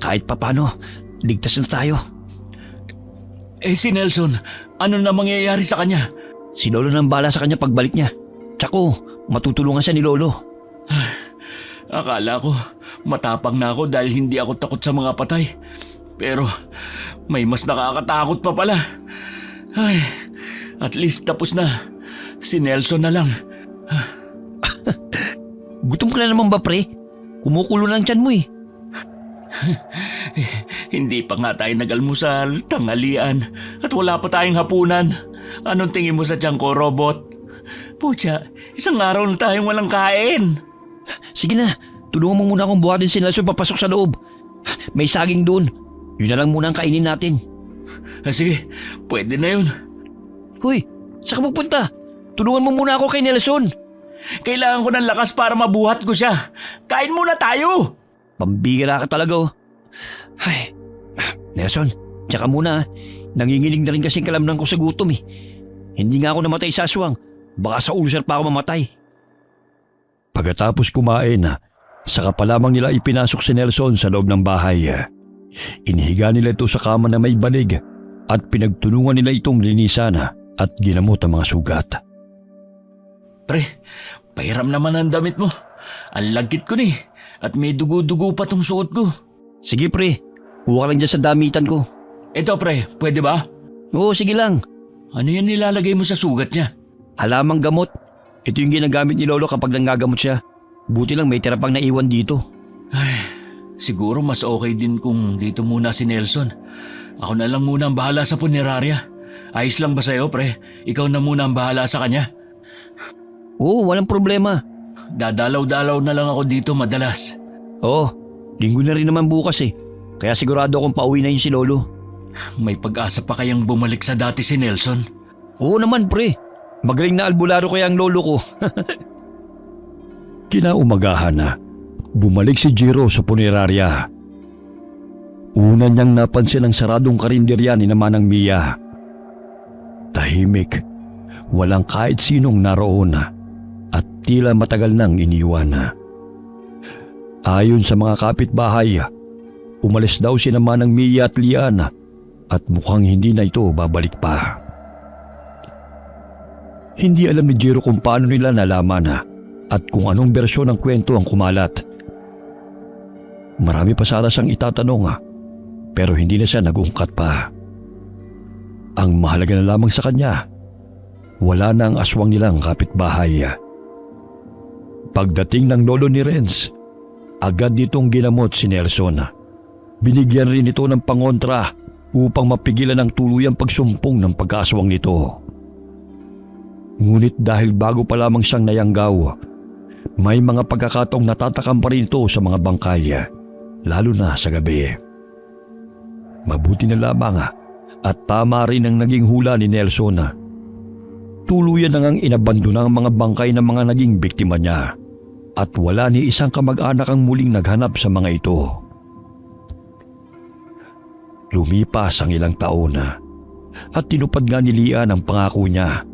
Kahit papano, ligtas na tayo. Eh si Nelson, ano na mangyayari sa kanya? Si Lolo nang bala sa kanya pagbalik niya. Tsako, matutulungan siya ni Lolo. Akala ko, matapang na ako dahil hindi ako takot sa mga patay. Pero may mas nakakatakot pa pala. Ay, at least tapos na. Si Nelson na lang. Gutom ka na naman ba, pre? Kumukulo na ang tiyan mo eh. Hindi pa nga tayo nag-almusal, tanghalian, at wala pa tayong hapunan. Anong tingin mo sa tiyan ko, robot? Pucha, isang araw na tayong walang kain. Sige na, tulungan mo muna akong buhatin si Nelson papasok sa loob. May saging doon. Yun na lang muna ang kainin natin. Sige, pwede na yun. Hoy, saan ka magpunta? Tulungan mo muna ako kay Nelson. Kailangan ko ng lakas para mabuhat ko siya. Kain muna tayo! Pambihira ka talaga oh. Ay, Nelson, tsaka muna. Nanginginig na rin kasing kalamnan ko sa gutom eh. Hindi nga ako namatay sa aswang. Baka sa ulcer pa ako mamatay. Pagkatapos kumain, saka pa lamang nila ipinasok si Nelson sa loob ng bahay. Inihiga nila ito sa kama na may banig at pinagtulungan nila itong linisan at ginamot ang mga sugat. Pre, pahiram naman ang damit mo. Ang lagkit ko ni at may dugo-dugo pa tong suot ko. Sige pre, kuha ka lang dyan sa damitan ko. Eto pre, pwede ba? Oo, sige lang. Ano yan nilalagay mo sa sugat niya? Halamang gamot. Ito yung ginagamit ni Lolo kapag nanggagamot siya. Buti lang may tira pang naiwan dito. Ay, siguro mas okay din kung dito muna si Nelson. Ako na lang muna ang bahala sa punerarya. Ayos lang ba sa'yo, pre? Ikaw na muna ang bahala sa kanya. Oo, walang problema. Dadalaw-dalaw na lang ako dito madalas. Oo, linggo na rin naman bukas eh. Kaya sigurado akong pauwi na yun si Lolo. May pag-asa pa kayang bumalik sa dati si Nelson? Oo naman pre. Magaling na albularyo kaya ang lolo ko. Kinaumagahan na, bumalik si Jiro sa punerarya. Una niyang napansin ang saradong karinderya ni Manang Mia. Tahimik, walang kahit sinong naroon at tila matagal nang iniwan. Ayon sa mga kapitbahay, umalis daw si Manang Mia at Lian at mukhang hindi na ito babalik pa. Hindi alam ni Jiro kung paano nila nalaman at kung anong bersyon ng kwento ang kumalat. Marami pa sana siyang itatanong pero hindi na siya nag-ungkat pa. Ang mahalaga na lamang sa kanya, wala na ang aswang nilang kapitbahay. Pagdating ng lolo ni Renz, agad nitong ginamot si Nelson. Binigyan rin ito ng pangontra upang mapigilan ang tuluyang pagsumpong ng pagkaaswang nito. Ngunit dahil bago pa lamang siyang nayanggaw, may mga pagkakataong natatakam pa rin ito sa mga bangkay, lalo na sa gabi. Mabuti na lamang at tama rin ang naging hula ni Nelson. Tuluyan na ngang inabandona ang mga bangkay ng mga naging biktima niya at wala ni isang kamag-anak ang muling naghanap sa mga ito. Lumipas ang ilang taon at tinupad nga ni Lian ang pangako niya.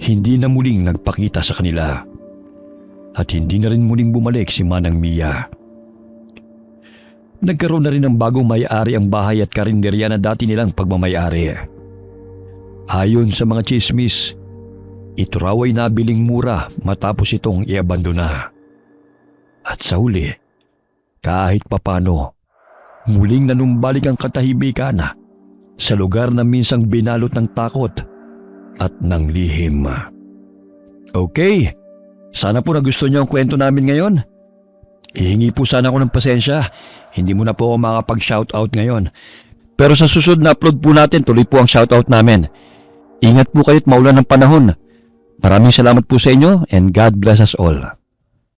Hindi na muling nagpakita sa kanila at hindi na rin muling bumalik si Manang Mia. Nagkaroon na rin ng bagong may-ari ang bahay at karinderya na dati nilang pagmamayari. Ayon sa mga chismis, ito raw ay nabiling mura matapos itong iabandona. At sa huli, kahit papano, muling nanumbalik ang katahimikan sa lugar na minsang binalot ng takot at ng lihim. Okay, sana po nagustuhan niyo ang kwento namin ngayon. Hihingi po sana ako ng pasensya. Hindi mo na po ako makapag-shoutout ngayon. Pero sa susunod na upload po natin, tuloy po ang shoutout namin. Ingat po kayo at maulan ng panahon. Maraming salamat po sa inyo and God bless us all.